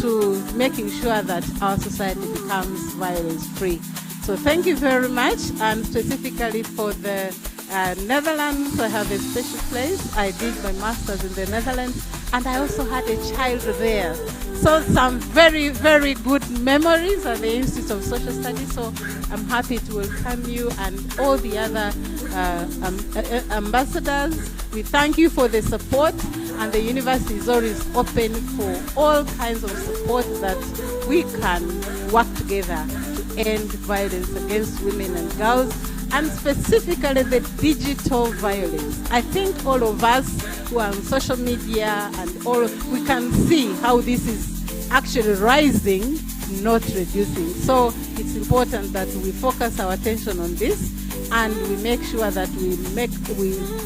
to making sure that our society becomes violence-free. So thank you very much, and specifically for the Netherlands, I have a special place. I did my master's in the Netherlands, and I also had a child there. So some very, very good memories at the Institute of Social Studies. So I'm happy to welcome you and all the other ambassadors. We thank you for the support, and the university is always open for all kinds of support that we can work together to end violence against women and girls, and specifically the digital violence. I think all of us who are on social media and all, we can see how this is actually rising, not reducing. So it's important that we focus our attention on this, and we make sure that we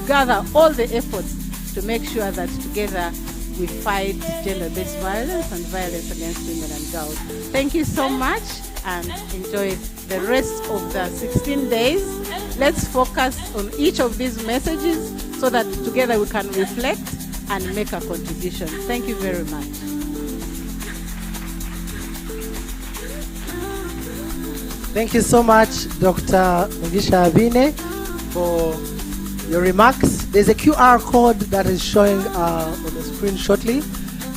gather all the efforts to make sure that together we fight gender-based violence and violence against women and girls. Thank you so much, and enjoy the rest of the 16 days. Let's focus on each of these messages so that together we can reflect and make a contribution. Thank you very much. Thank you so much, Dr. Mugisha Abine, for your remarks. There's a QR code that is showing on the screen shortly.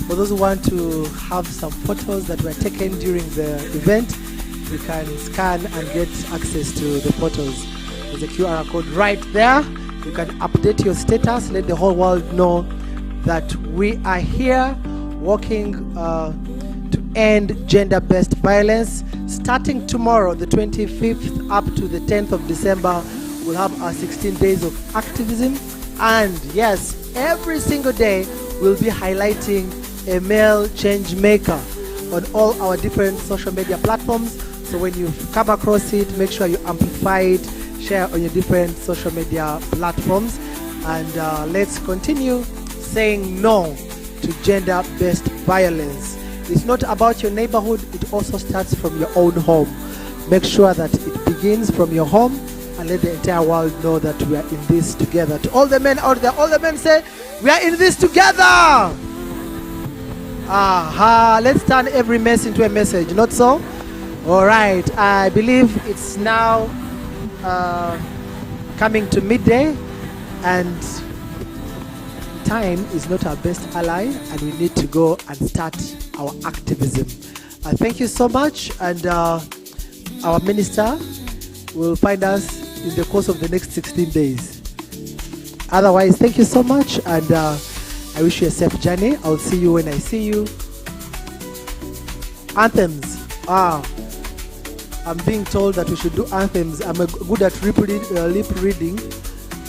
For those who want to have some photos that were taken during the event, you can scan and get access to the photos. There's a QR code right there. You can update your status, let the whole world know that we are here working to end gender-based violence. Starting tomorrow, the 25th, up to the 10th of December, we'll have our 16 days of activism. And yes, every single day, we'll be highlighting a male change maker on all our different social media platforms. So when you come across it, make sure you amplify it, share on your different social media platforms, and let's continue saying no to gender-based violence. It's not about your neighborhood, it also starts from your own home. Make sure that it begins from your home, and let the entire world know that we are in this together. To all the men out there, all the men say, we are in this together. Let's turn every mess into a message, not so? All right, I believe it's now coming to midday, and time is not our best ally, and we need to go and start our activism. Thank you so much, and our minister will find us in the course of the next 16 days. Otherwise, thank you so much, and I wish you a safe journey. I'll see you when I see you. Anthems. I'm being told that we should do anthems. I'm good at lip reading,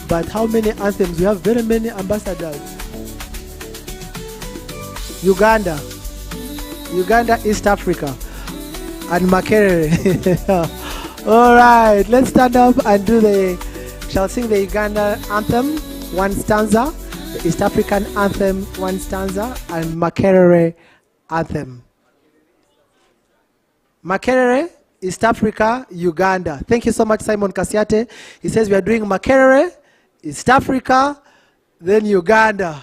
but how many anthems? We have very many ambassadors. Uganda, East Africa, and Makerere. All right, let's stand up and shall sing the Uganda anthem, one stanza, the East African anthem, one stanza, and Makerere anthem. Makerere, East Africa, Uganda. Thank you so much, Simon Kasiate. He says we are doing Makerere, East Africa, then Uganda.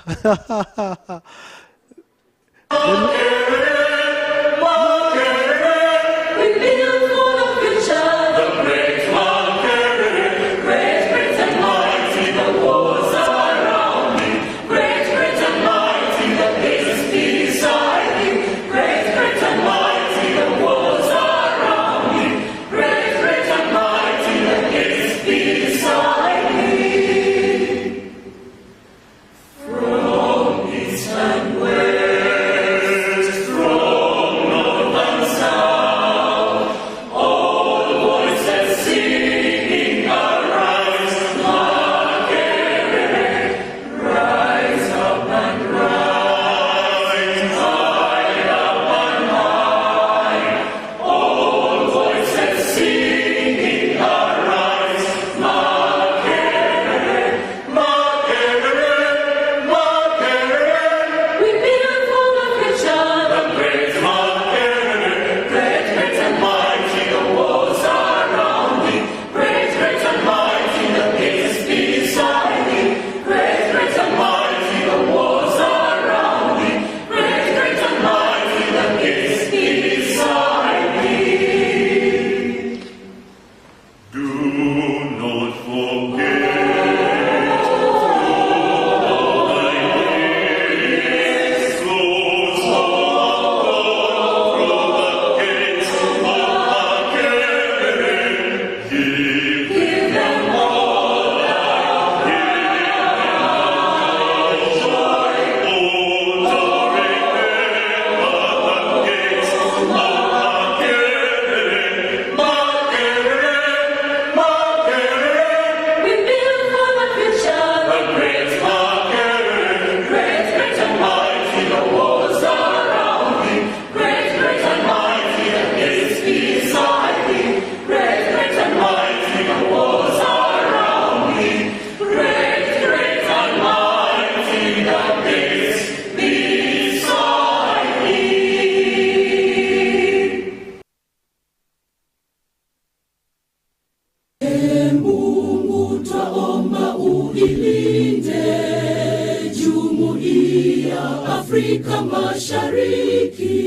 Afrika Mashariki,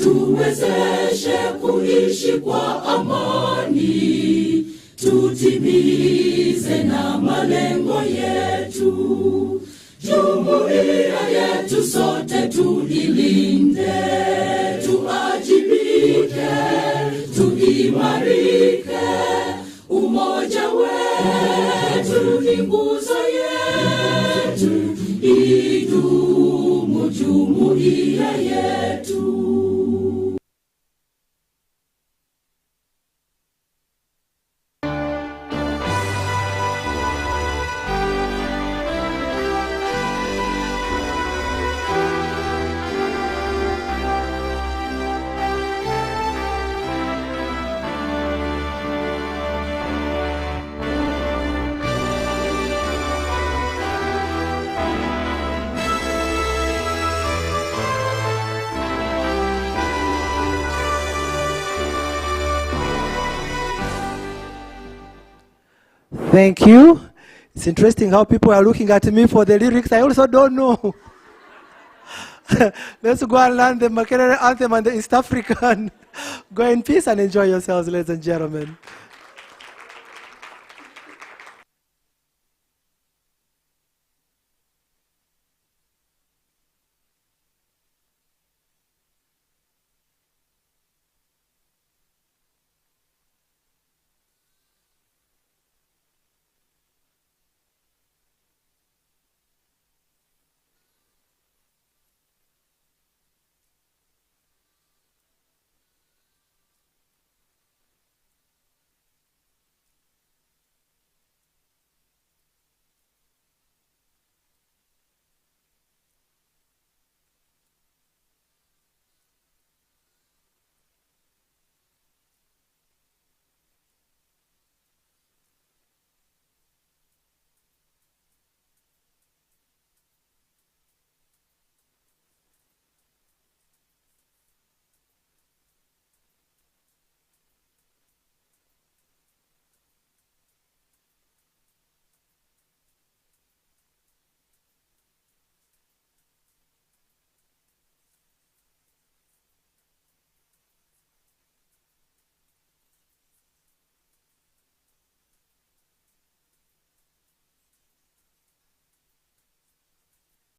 tuwezeshe kuishi kwa amani, tutimize na malengo yetu. Jumuiya yetu sote tuilinde, tuajibike, tuimarike. Umoja wetu ni nguzo yetu, idumu jumuiya yetu. Thank you. It's interesting how people are looking at me for the lyrics. I also don't know. Let's go and learn the Makerere anthem and the East African. Go in peace and enjoy yourselves, ladies and gentlemen.